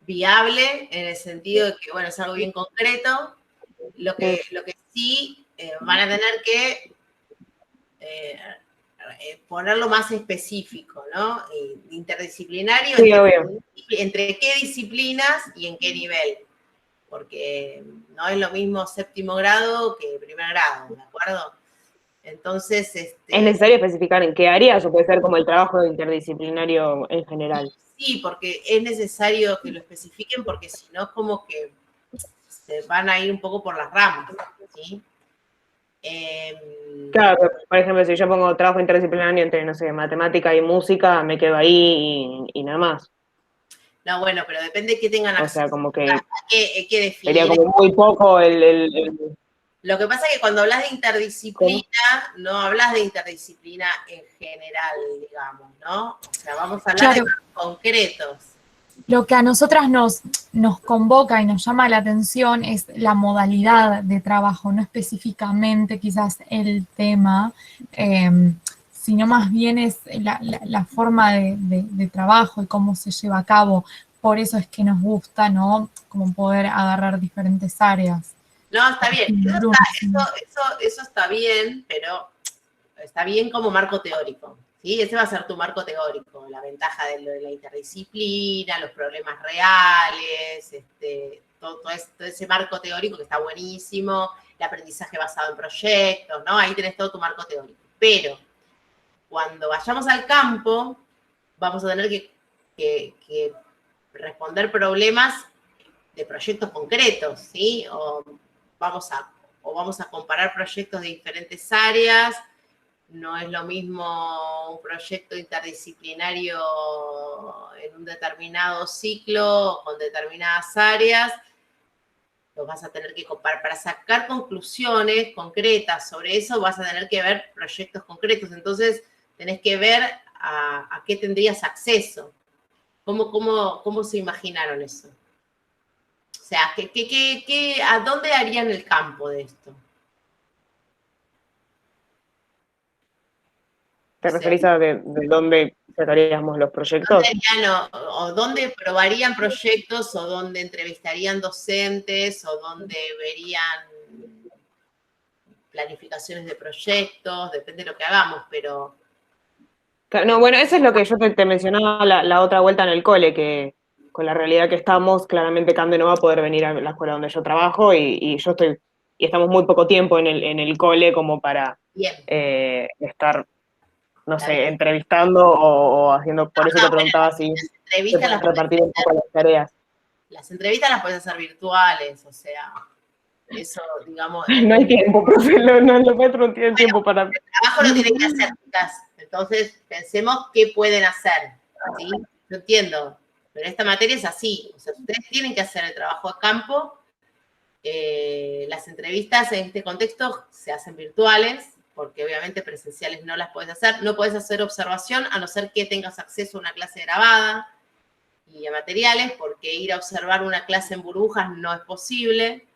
viable en el sentido de que, bueno, es algo bien concreto. Lo que sí van a tener que ponerlo más específico, ¿no? Interdisciplinario, Sí, obvio. entre qué disciplinas y en qué nivel. Porque no es lo mismo séptimo grado que primer grado, ¿de acuerdo? Entonces, ¿Es necesario especificar en qué áreas o puede ser como el trabajo interdisciplinario en general? Sí, porque es necesario que lo especifiquen porque si no, como que se van a ir un poco por las ramas, ¿sí? Claro, por ejemplo, si yo pongo trabajo interdisciplinario entre, no sé, matemática y música, me quedo ahí y nada más. No, bueno, pero depende de qué tengan acceso. O sea, como que hay que definir. sería como muy poco el... Lo que pasa es que cuando hablas de interdisciplina, no hablas de interdisciplina en general, digamos, ¿no? O sea, vamos a hablar de concretos. Lo que a nosotras nos convoca y nos llama la atención es la modalidad de trabajo, no específicamente quizás el tema, sino más bien es la forma de trabajo y cómo se lleva a cabo. Por eso es que nos gusta, ¿no? Como poder agarrar diferentes áreas. No, está bien. Eso está bien, pero está bien como marco teórico. ¿Sí? Ese va a ser tu marco teórico, la ventaja de la interdisciplina, los problemas reales, todo ese marco teórico que está buenísimo, el aprendizaje basado en proyectos, ¿no? Ahí tenés todo tu marco teórico. Pero cuando vayamos al campo, vamos a tener que responder problemas de proyectos concretos, ¿sí? O vamos a comparar proyectos de diferentes áreas. No es lo mismo un proyecto interdisciplinario en un determinado ciclo con determinadas áreas. Los vas a tener que comparar. Para sacar conclusiones concretas sobre eso, vas a tener que ver proyectos concretos. Entonces, tenés que ver a qué tendrías acceso. ¿Cómo se imaginaron eso? O sea, ¿a dónde harían el campo de esto? ¿Te referís a de dónde sacaríamos los proyectos? O dónde probarían proyectos, o dónde entrevistarían docentes, o dónde verían planificaciones de proyectos, depende de lo que hagamos, pero... No, bueno, eso es lo que yo te mencionaba la otra vuelta en el cole, que con la realidad que estamos, claramente Cande no va a poder venir a la escuela donde yo trabajo y estamos muy poco tiempo en el cole como para estar, no sé, entrevistando o haciendo, por eso te preguntaba si se pueden repartir un poco las tareas. Las entrevistas las puedes hacer virtuales, o sea, eso, digamos... No hay tiempo, profe, los maestros no tienen tiempo para... El trabajo lo tienen que hacer, chicas. Entonces, pensemos qué pueden hacer, ¿sí? Yo entiendo, pero esta materia es así, o sea, ustedes tienen que hacer el trabajo a campo. Las entrevistas en este contexto se hacen virtuales, porque obviamente presenciales no las puedes hacer. No puedes hacer observación a no ser que tengas acceso a una clase grabada y a materiales, porque ir a observar una clase en burbujas no es posible.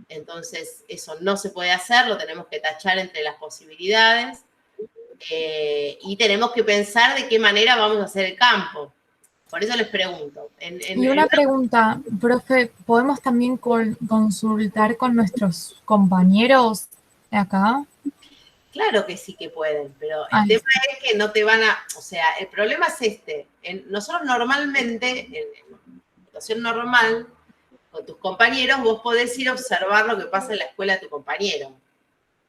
Entonces, eso no se puede hacer, lo tenemos que tachar entre las posibilidades. Y tenemos que pensar de qué manera vamos a hacer el campo. Por eso les pregunto. Y una pregunta, profe, ¿podemos también consultar con nuestros compañeros de acá? Claro que sí que pueden, pero el tema es que no te van a... O sea, el problema es este. Nosotros normalmente, en situación normal, con tus compañeros, vos podés ir a observar lo que pasa en la escuela de tu compañero.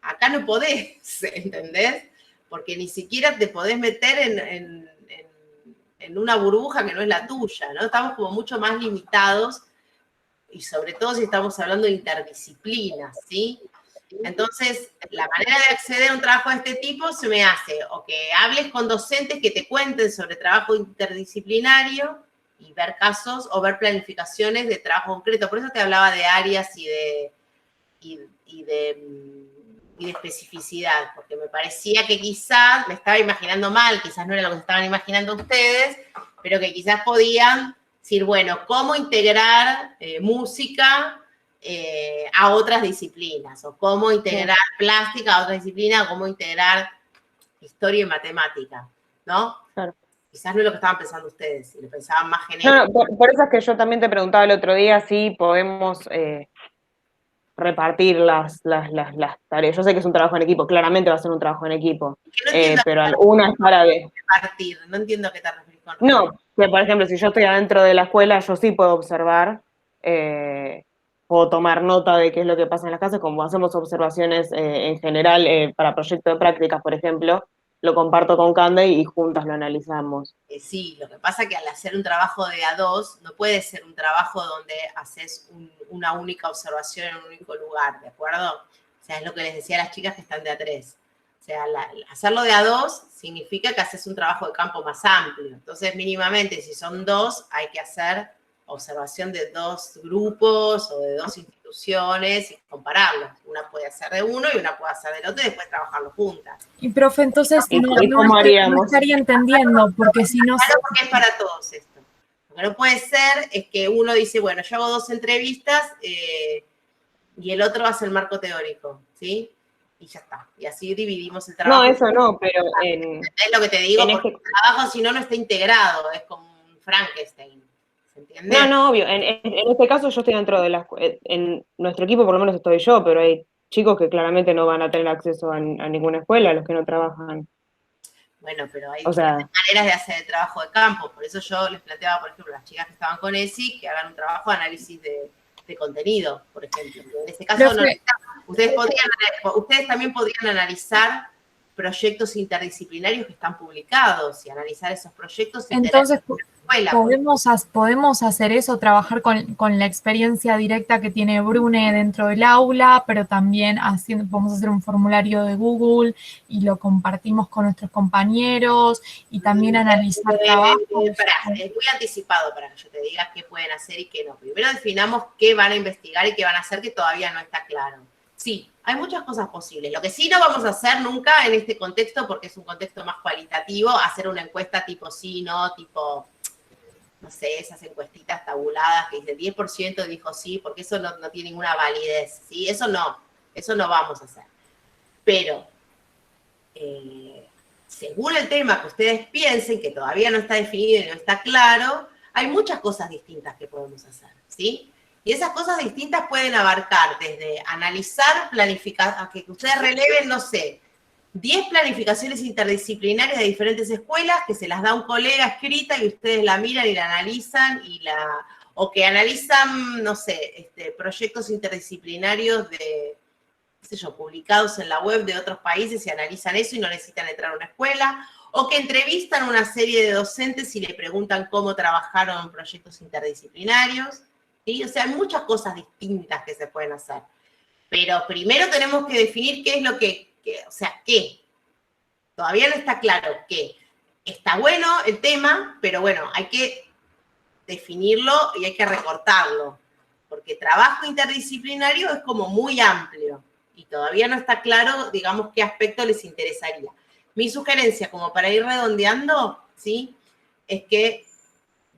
Acá no podés, ¿entendés? Porque ni siquiera te podés meter en una burbuja que no es la tuya, ¿no? Estamos como mucho más limitados, y sobre todo si estamos hablando de interdisciplinas, ¿sí? Entonces, la manera de acceder a un trabajo de este tipo se me hace o que hables con docentes que te cuenten sobre trabajo interdisciplinario y ver casos o ver planificaciones de trabajo concreto. Por eso te hablaba de áreas y de especificidad, porque me parecía que quizás, me estaba imaginando mal, quizás no era lo que se estaban imaginando ustedes, pero que quizás podían decir, bueno, ¿cómo integrar música a otras disciplinas? O cómo integrar plástica a otras disciplinas, o cómo integrar historia y matemática, ¿no? Claro. Quizás no es lo que estaban pensando ustedes, si lo pensaban más genérico. No, por eso es que yo también te preguntaba el otro día si podemos repartir las tareas. Yo sé que es un trabajo en equipo, claramente va a ser un trabajo en equipo, pero una es para ver. Repartir, no entiendo a qué te referís con eso. No, que por ejemplo, si yo estoy adentro de la escuela, yo sí puedo observar, puedo tomar nota de qué es lo que pasa en las clases, como hacemos observaciones en general para proyectos de prácticas, por ejemplo, lo comparto con Cande y juntas lo analizamos. Sí, lo que pasa es que al hacer un trabajo de A2, no puede ser un trabajo donde haces una única observación en un único lugar, ¿de acuerdo? O sea, es lo que les decía a las chicas que están de A3. O sea, hacerlo de A2 significa que haces un trabajo de campo más amplio. Entonces, mínimamente, si son 2, hay que hacer observación de 2 grupos o de 2 instituciones y compararlos. Una puede hacer de uno y una puede hacer del otro y después trabajarlo juntas. Y profe, entonces ¿cómo haríamos? no estaría entendiendo, porque si no... Claro, porque es para todos esto. Lo que no puede ser es que uno dice, bueno, yo hago 2 entrevistas y el otro hace el marco teórico, ¿sí? Y ya está. Y así dividimos el trabajo. No, eso no, pero es lo que te digo, porque el trabajo si no está integrado, es como un Frankenstein. ¿Se entiende? No, obvio. En este caso yo estoy dentro de en nuestro equipo por lo menos estoy yo, pero hay chicos que claramente no van a tener acceso a ninguna escuela, los que no trabajan. Bueno, pero hay maneras de hacer el trabajo de campo. Por eso yo les planteaba, por ejemplo, a las chicas que estaban con ESI, que hagan un trabajo de análisis de contenido, por ejemplo. En este caso, ustedes también podrían analizar proyectos interdisciplinarios que están publicados y analizar esos proyectos. Entonces, podemos hacer eso, trabajar con la experiencia directa que tiene Brune dentro del aula, pero también podemos hacer un formulario de Google y lo compartimos con nuestros compañeros y también analizar trabajos. Es muy anticipado para que yo te diga qué pueden hacer y qué no. Primero definamos qué van a investigar y qué van a hacer, que todavía no está claro. Sí, hay muchas cosas posibles. Lo que sí no vamos a hacer nunca en este contexto, porque es un contexto más cualitativo, hacer una encuesta tipo sí, no, tipo, no sé, esas encuestitas tabuladas que dice 10% dijo sí, porque eso no tiene ninguna validez, ¿sí? Eso no vamos a hacer. Pero, según el tema que ustedes piensen, que todavía no está definido y no está claro, hay muchas cosas distintas que podemos hacer, ¿sí? Y esas cosas distintas pueden abarcar desde analizar, planificar, que ustedes releven, no sé, 10 planificaciones interdisciplinarias de diferentes escuelas que se las da un colega escrita y ustedes la miran y la analizan o que analizan, no sé, proyectos interdisciplinarios de, qué sé yo, publicados en la web de otros países y analizan eso y no necesitan entrar a una escuela, o que entrevistan a una serie de docentes y le preguntan cómo trabajaron en proyectos interdisciplinarios. ¿Sí? O sea, hay muchas cosas distintas que se pueden hacer. Pero primero tenemos que definir qué es lo qué. Todavía no está claro qué. Está bueno el tema, pero bueno, hay que definirlo y hay que recortarlo. Porque trabajo interdisciplinario es como muy amplio y todavía no está claro, digamos, qué aspecto les interesaría. Mi sugerencia, como para ir redondeando, ¿sí? Es que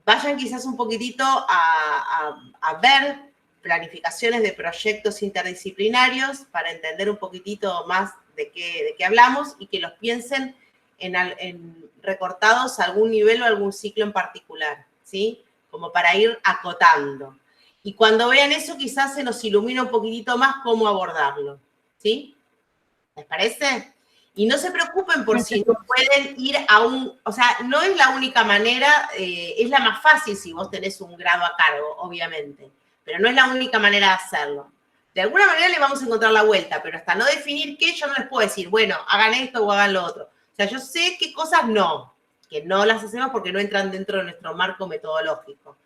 vayan quizás un poquitito a ver planificaciones de proyectos interdisciplinarios para entender un poquitito más de qué hablamos y que los piensen en recortados a algún nivel o algún ciclo en particular, ¿sí? Como para ir acotando. Y cuando vean eso, quizás se nos ilumina un poquitito más cómo abordarlo, ¿sí? ¿Les parece? Y no se preocupen por si no pueden ir o sea, no es la única manera, es la más fácil si vos tenés un grado a cargo, obviamente, pero no es la única manera de hacerlo. De alguna manera le vamos a encontrar la vuelta, pero hasta no definir qué, yo no les puedo decir, bueno, hagan esto o hagan lo otro. O sea, yo sé qué cosas que no las hacemos porque no entran dentro de nuestro marco metodológico.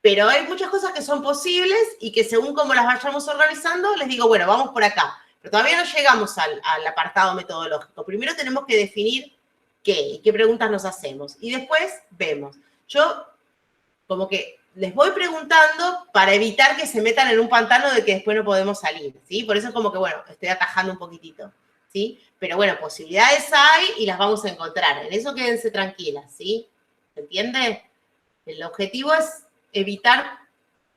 Pero hay muchas cosas que son posibles y que según cómo las vayamos organizando, les digo, bueno, vamos por acá. Pero todavía no llegamos al apartado metodológico. Primero tenemos que definir qué y qué preguntas nos hacemos. Y después vemos. Yo como que les voy preguntando para evitar que se metan en un pantano de que después no podemos salir, ¿sí? Por eso es como que, bueno, estoy atajando un poquitito, ¿sí? Pero bueno, posibilidades hay y las vamos a encontrar. En eso quédense tranquilas, ¿sí? ¿Se entiende? El objetivo es evitar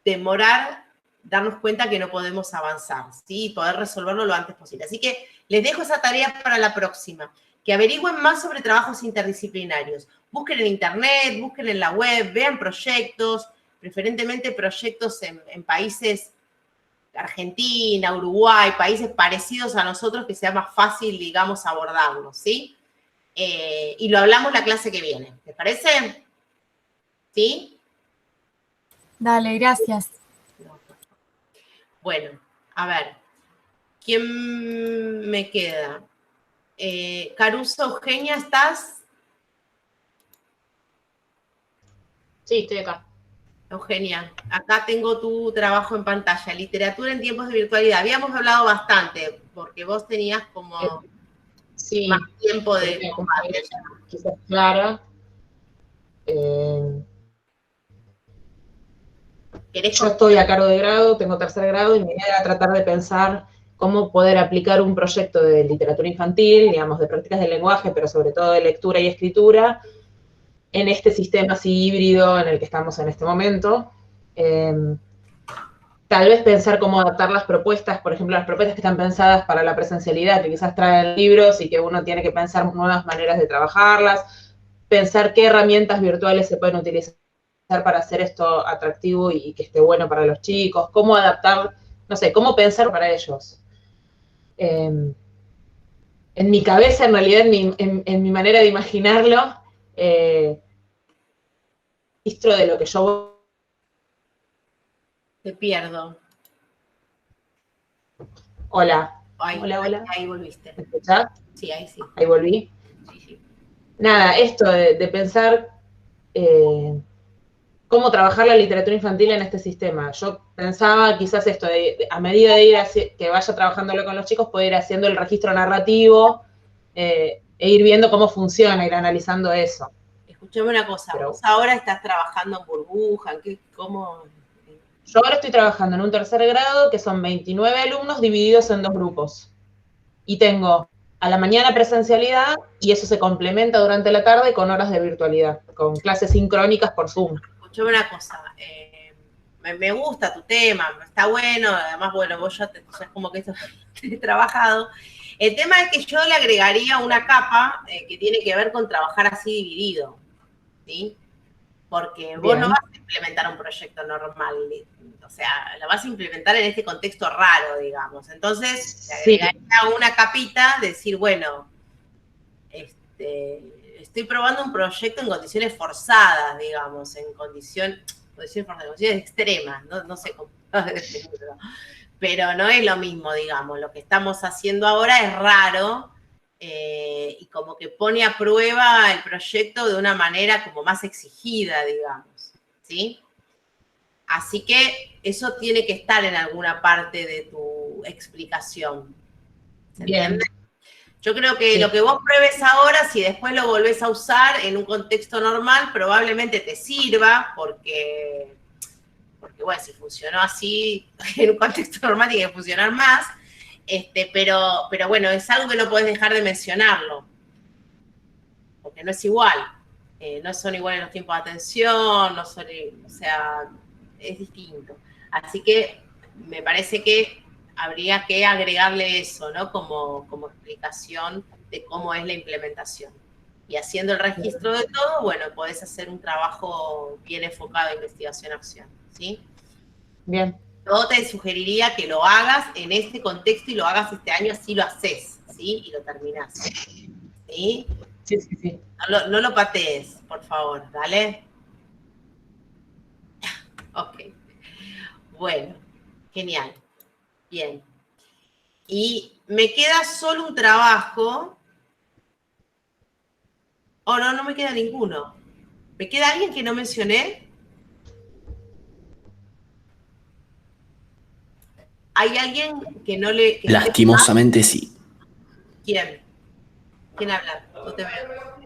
demorar, darnos cuenta que no podemos avanzar, ¿sí? Y poder resolverlo lo antes posible. Así que les dejo esa tarea para la próxima. Que averigüen más sobre trabajos interdisciplinarios. Busquen en internet, busquen en la web, vean proyectos, preferentemente proyectos en países, Argentina, Uruguay, países parecidos a nosotros que sea más fácil, digamos, abordarlos, ¿sí? Y lo hablamos la clase que viene. ¿Les parece? ¿Sí? Dale, gracias. Bueno, a ver. ¿Quién me queda? Caruso, Eugenia, ¿estás? Sí, estoy acá. Eugenia, acá tengo tu trabajo en pantalla, literatura en tiempos de virtualidad. Habíamos hablado bastante, porque vos tenías como Sí, más tiempo de combate. quizás Clara. Yo estoy a cargo de grado, tengo tercer grado, y mi idea era tratar de pensar cómo poder aplicar un proyecto de literatura infantil, digamos, de prácticas del lenguaje, pero sobre todo de lectura y escritura, en este sistema así híbrido en el que estamos en este momento. Tal vez pensar cómo adaptar las propuestas, por ejemplo, las propuestas que están pensadas para la presencialidad, que quizás traen libros y que uno tiene que pensar nuevas maneras de trabajarlas, pensar qué herramientas virtuales se pueden utilizar para hacer esto atractivo y que esté bueno para los chicos, cómo adaptar, no sé, cómo pensar para ellos. En mi cabeza, en realidad, en mi manera de imaginarlo, registro de lo que yo... Te pierdo. Hola. Ay, Hola. Ahí volviste. ¿Me escuchás? Sí, ahí sí. Ahí volví. Sí. Nada, esto de pensar cómo trabajar la literatura infantil en este sistema. Yo pensaba quizás esto, a medida de ir que vaya trabajándolo con los chicos, poder ir haciendo el registro narrativo e ir viendo cómo funciona, ir analizando eso. Escuchame una cosa, vos ahora estás trabajando en burbuja, ¿cómo? Yo ahora estoy trabajando en un tercer grado, que son 29 alumnos divididos en 2 grupos. Y tengo a la mañana presencialidad, y eso se complementa durante la tarde con horas de virtualidad, con clases sincrónicas por Zoom. Escuchame una cosa, me gusta tu tema, está bueno, además, bueno, vos ya es como que esto te he trabajado. El tema es que yo le agregaría una capa que tiene que ver con trabajar así dividido, ¿sí? Porque vos no vas a implementar un proyecto normal, o sea, lo vas a implementar en este contexto raro, digamos. Entonces, le agregaría una capita, decir, bueno, estoy probando un proyecto en condiciones forzadas, digamos, en condiciones extremas, no sé cómo definirlo. Pero no es lo mismo, digamos, lo que estamos haciendo ahora es raro y como que pone a prueba el proyecto de una manera como más exigida, digamos, ¿sí? Así que eso tiene que estar en alguna parte de tu explicación. ¿Se entiende? Yo creo que lo que vos pruebes ahora, si después lo volvés a usar en un contexto normal, probablemente te sirva, porque bueno, si funcionó así en un contexto normal, tiene que funcionar más. Pero bueno, es algo que no podés dejar de mencionarlo, porque no es igual. No son iguales los tiempos de atención, no son, o sea, es distinto. Así que me parece que habría que agregarle eso, ¿no? Como explicación de cómo es la implementación. Y haciendo el registro de todo, bueno, podés hacer un trabajo bien enfocado a investigación-acción, ¿sí? Bien. Yo te sugeriría que lo hagas en este contexto y lo hagas este año, así lo haces, ¿sí? Y lo terminás, ¿sí? Sí. No lo patees, por favor, ¿dale? Ok. Bueno, genial. Bien. Y me queda solo un trabajo. Oh, no me queda ninguno. ¿Me queda alguien que no mencioné? ¿Hay alguien que no le... que Lastimosamente sí. ¿Quién? ¿Quién habla? No te veo.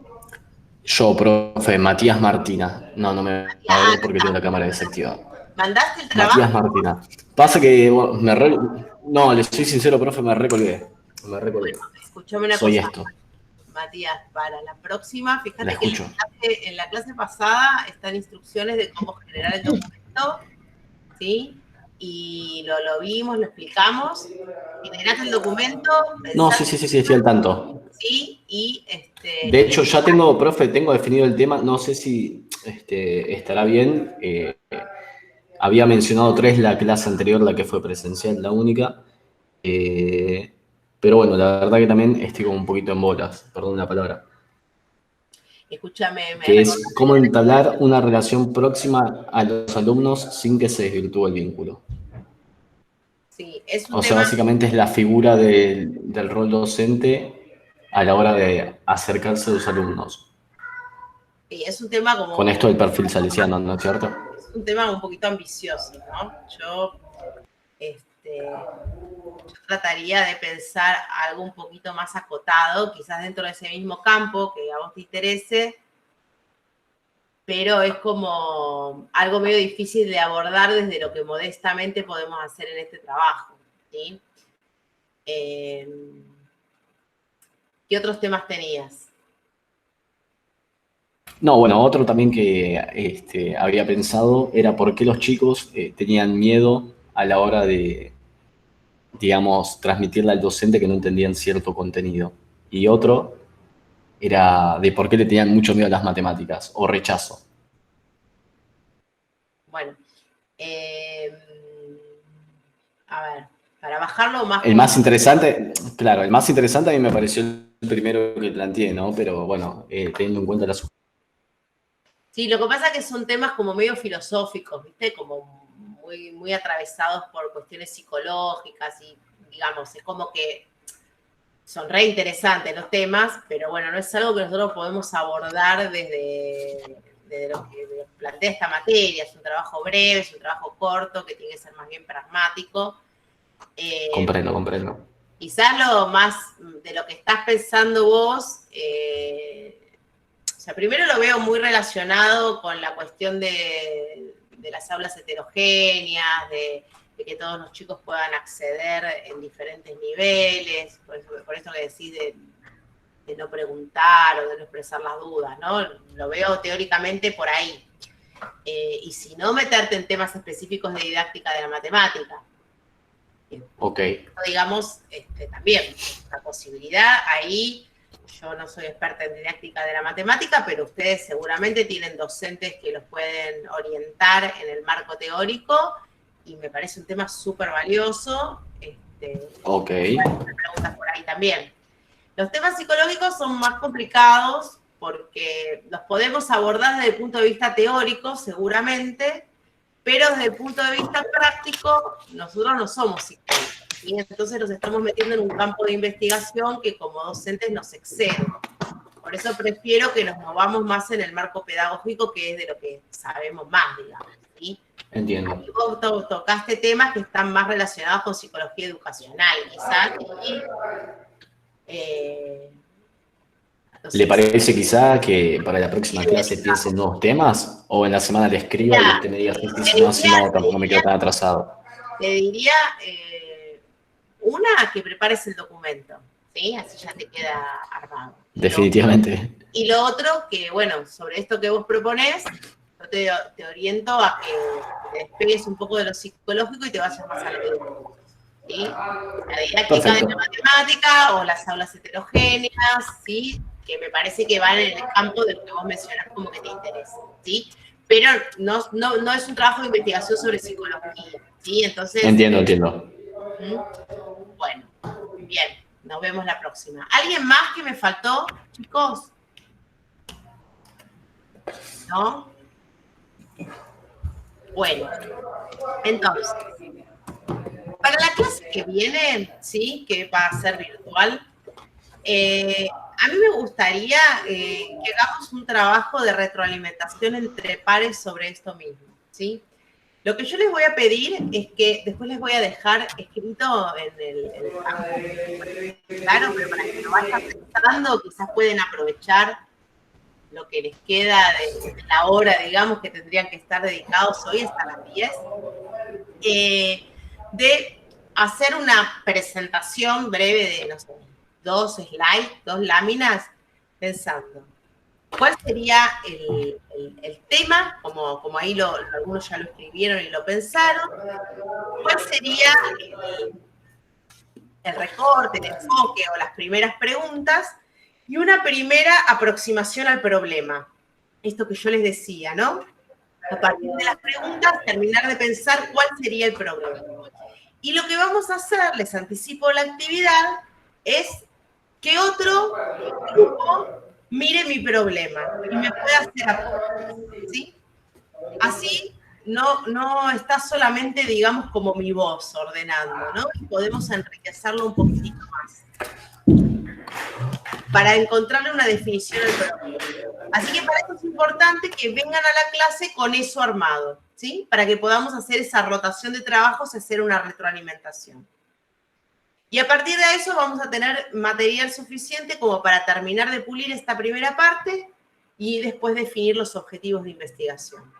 Yo, profe, Matías Martina. No me va a ver porque tengo la cámara desactivada. ¿Mandaste el trabajo? Matías Martina. Pasa que bueno, no, le soy sincero, profe, me recolgué. Escuchame una Soy cosa. esto. Matías, para la próxima, La fíjate que escucho. en la clase pasada están instrucciones de cómo generar el documento, ¿sí? Y lo vimos, lo explicamos. Generaste el documento. No, sí, estoy al tanto. Sí, y De hecho, ya tengo, profe, tengo definido el tema. No sé si estará bien. Había mencionado 3 la clase anterior, la que fue presencial, la única. Pero bueno, la verdad que también estoy como un poquito en bolas, perdón la palabra. Escúchame, Que es cómo entablar una relación próxima a los alumnos sin que se desvirtúe el vínculo. Sí, es un O sea, tema... básicamente es la figura del rol docente a la hora de acercarse a los alumnos. Sí, es un tema como... Con esto del perfil salesiano, ¿no es cierto? Es un tema un poquito ambicioso, ¿no? Yo trataría de pensar algo un poquito más acotado, quizás dentro de ese mismo campo que a vos te interese, pero es como algo medio difícil de abordar desde lo que modestamente podemos hacer en este trabajo, ¿sí? ¿Qué otros temas tenías? No, bueno, otro también que había pensado era por qué los chicos tenían miedo a la hora de, digamos, transmitirle al docente que no entendían cierto contenido. Y otro era de por qué le tenían mucho miedo a las matemáticas o rechazo. Bueno, a ver, para bajarlo más... El más interesante, claro, el más interesante a mí me pareció el primero que planteé, ¿no? Pero bueno, teniendo en cuenta las... Sí, lo que pasa es que son temas como medio filosóficos, ¿viste? Como muy, muy atravesados por cuestiones psicológicas y, digamos, es como que son re interesantes los temas, pero bueno, no es algo que nosotros podemos abordar desde lo que plantea esta materia. Es un trabajo breve, es un trabajo corto, que tiene que ser más bien pragmático. Comprendo. Quizás lo más de lo que estás pensando vos... O sea, primero lo veo muy relacionado con la cuestión de las aulas heterogéneas, de que todos los chicos puedan acceder en diferentes niveles, por eso que decís de no preguntar o de no expresar las dudas, ¿no? Lo veo teóricamente por ahí. Y si no, meterte en temas específicos de didáctica de la matemática. Ok. Digamos, también, la posibilidad ahí... Yo no soy experta en didáctica de la matemática, pero ustedes seguramente tienen docentes que los pueden orientar en el marco teórico y me parece un tema súper valioso. Ok. Preguntas por ahí también. Los temas psicológicos son más complicados porque los podemos abordar desde el punto de vista teórico, seguramente, pero desde el punto de vista práctico, nosotros no somos psicólogos. Y entonces nos estamos metiendo en un campo de investigación que como docentes nos excede. Por eso prefiero que nos movamos más en el marco pedagógico, que es de lo que sabemos más, digamos, ¿sí? Entiendo. Y vos tocaste temas que están más relacionados con psicología educacional, quizás. ¿Le parece quizá que para la próxima clase piense en nuevos temas? ¿O en la semana le escriba y usted me diga si no, tampoco me quedo tan atrasado? Le diría... una, que prepares el documento, ¿sí? Así ya te queda armado. Definitivamente. Y lo otro, que bueno, sobre esto que vos proponés, yo te oriento a que te despegues un poco de lo psicológico y te vayas más a lo educativo, ¿sí? La didáctica de la matemática o las aulas heterogéneas, ¿sí? Que me parece que van en el campo de lo que vos mencionás como que te interesa, ¿sí? Pero no es un trabajo de investigación sobre psicología, ¿sí? Entonces... Entiendo. Bueno, bien, nos vemos la próxima. ¿Alguien más que me faltó, chicos? ¿No? Bueno, entonces, para la clase que viene, ¿sí? Que va a ser virtual, a mí me gustaría que hagamos un trabajo de retroalimentación entre pares sobre esto mismo, ¿sí? Lo que yo les voy a pedir es que después les voy a dejar escrito en el claro, pero para que lo vayan pensando, quizás pueden aprovechar lo que les queda de la hora, digamos, que tendrían que estar dedicados hoy hasta las 10, de hacer una presentación breve de, no sé, 2 slides, 2 láminas, pensando cuál sería el tema, como ahí algunos ya lo escribieron y lo pensaron, cuál sería el recorte, el enfoque o las primeras preguntas, y una primera aproximación al problema. Esto que yo les decía, ¿no? A partir de las preguntas, terminar de pensar cuál sería el problema. Y lo que vamos a hacer, les anticipo la actividad, es que otro grupo mire mi problema y me pueda hacer aportes, ¿sí? Así no está solamente, digamos, como mi voz ordenando, ¿no? Y podemos enriquecerlo un poquitito más para encontrarle una definición al problema. Así que para eso es importante que vengan a la clase con eso armado, ¿sí? Para que podamos hacer esa rotación de trabajos y hacer una retroalimentación. Y a partir de eso vamos a tener material suficiente como para terminar de pulir esta primera parte y después definir los objetivos de investigación,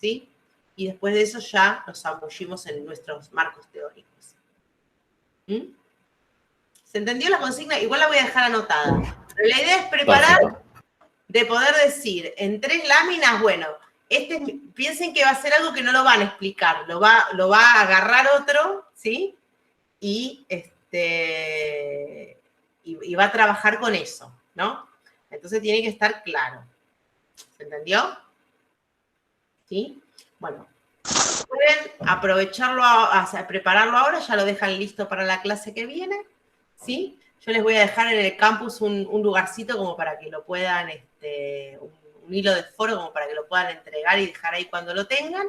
¿sí? Y después de eso ya nos zambullimos en nuestros marcos teóricos. ¿Se entendió la consigna? Igual la voy a dejar anotada. Pero la idea es preparar, de poder decir en 3 láminas, bueno, piensen que va a ser algo que no lo van a explicar, lo va a agarrar otro, ¿sí? Y va a trabajar con eso, ¿no? Entonces tiene que estar claro. ¿Se entendió? ¿Sí? Bueno, pueden aprovecharlo, prepararlo ahora, ya lo dejan listo para la clase que viene, ¿sí? Yo les voy a dejar en el campus un lugarcito como para que lo puedan, un hilo de foro como para que lo puedan entregar y dejar ahí cuando lo tengan.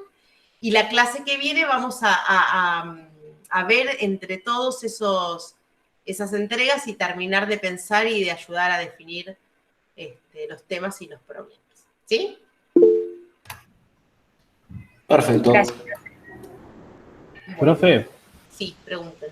Y la clase que viene vamos a ver entre todos esas entregas y terminar de pensar y de ayudar a definir los temas y los problemas. ¿Sí? Perfecto. Gracias. Profe, Sí, pregunten.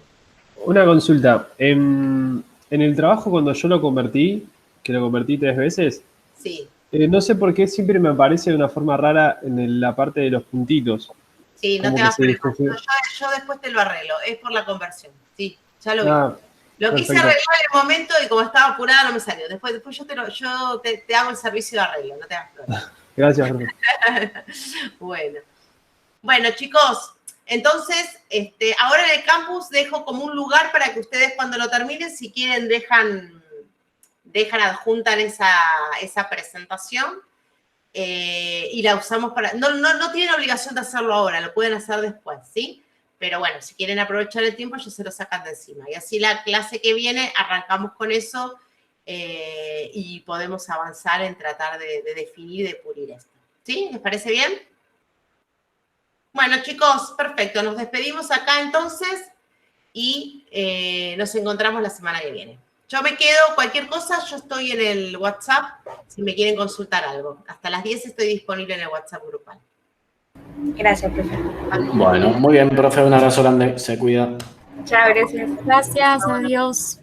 una consulta. En el trabajo cuando yo lo convertí, que lo convertí 3 veces, Sí. no sé por qué siempre me aparece de una forma rara en la parte de los puntitos. Sí, no Como te que vas a se preocupar. Yo después te lo arreglo. Es por la conversión. Sí, ya lo vi. Ah, Lo quise perfecto. arreglar en el momento y como estaba apurada no me salió. Después yo te hago el servicio de arreglo, no te hagas problema. Gracias, profe. Bueno, chicos, entonces, ahora en el campus dejo como un lugar para que ustedes cuando lo terminen, si quieren, adjuntan esa presentación y la usamos para... No tienen obligación de hacerlo ahora, lo pueden hacer después, ¿sí? Pero bueno, si quieren aprovechar el tiempo, ya se lo sacan de encima. Y así la clase que viene arrancamos con eso y podemos avanzar en tratar de definir y de pulir esto. ¿Sí? ¿Les parece bien? Bueno, chicos, perfecto. Nos despedimos acá entonces y nos encontramos la semana que viene. Yo me quedo, cualquier cosa, yo estoy en el WhatsApp si me quieren consultar algo. Hasta las 10 estoy disponible en el WhatsApp grupal. Gracias, profe. Bueno, muy bien, profe, un abrazo grande, se cuida. Chao, gracias. Gracias, adiós.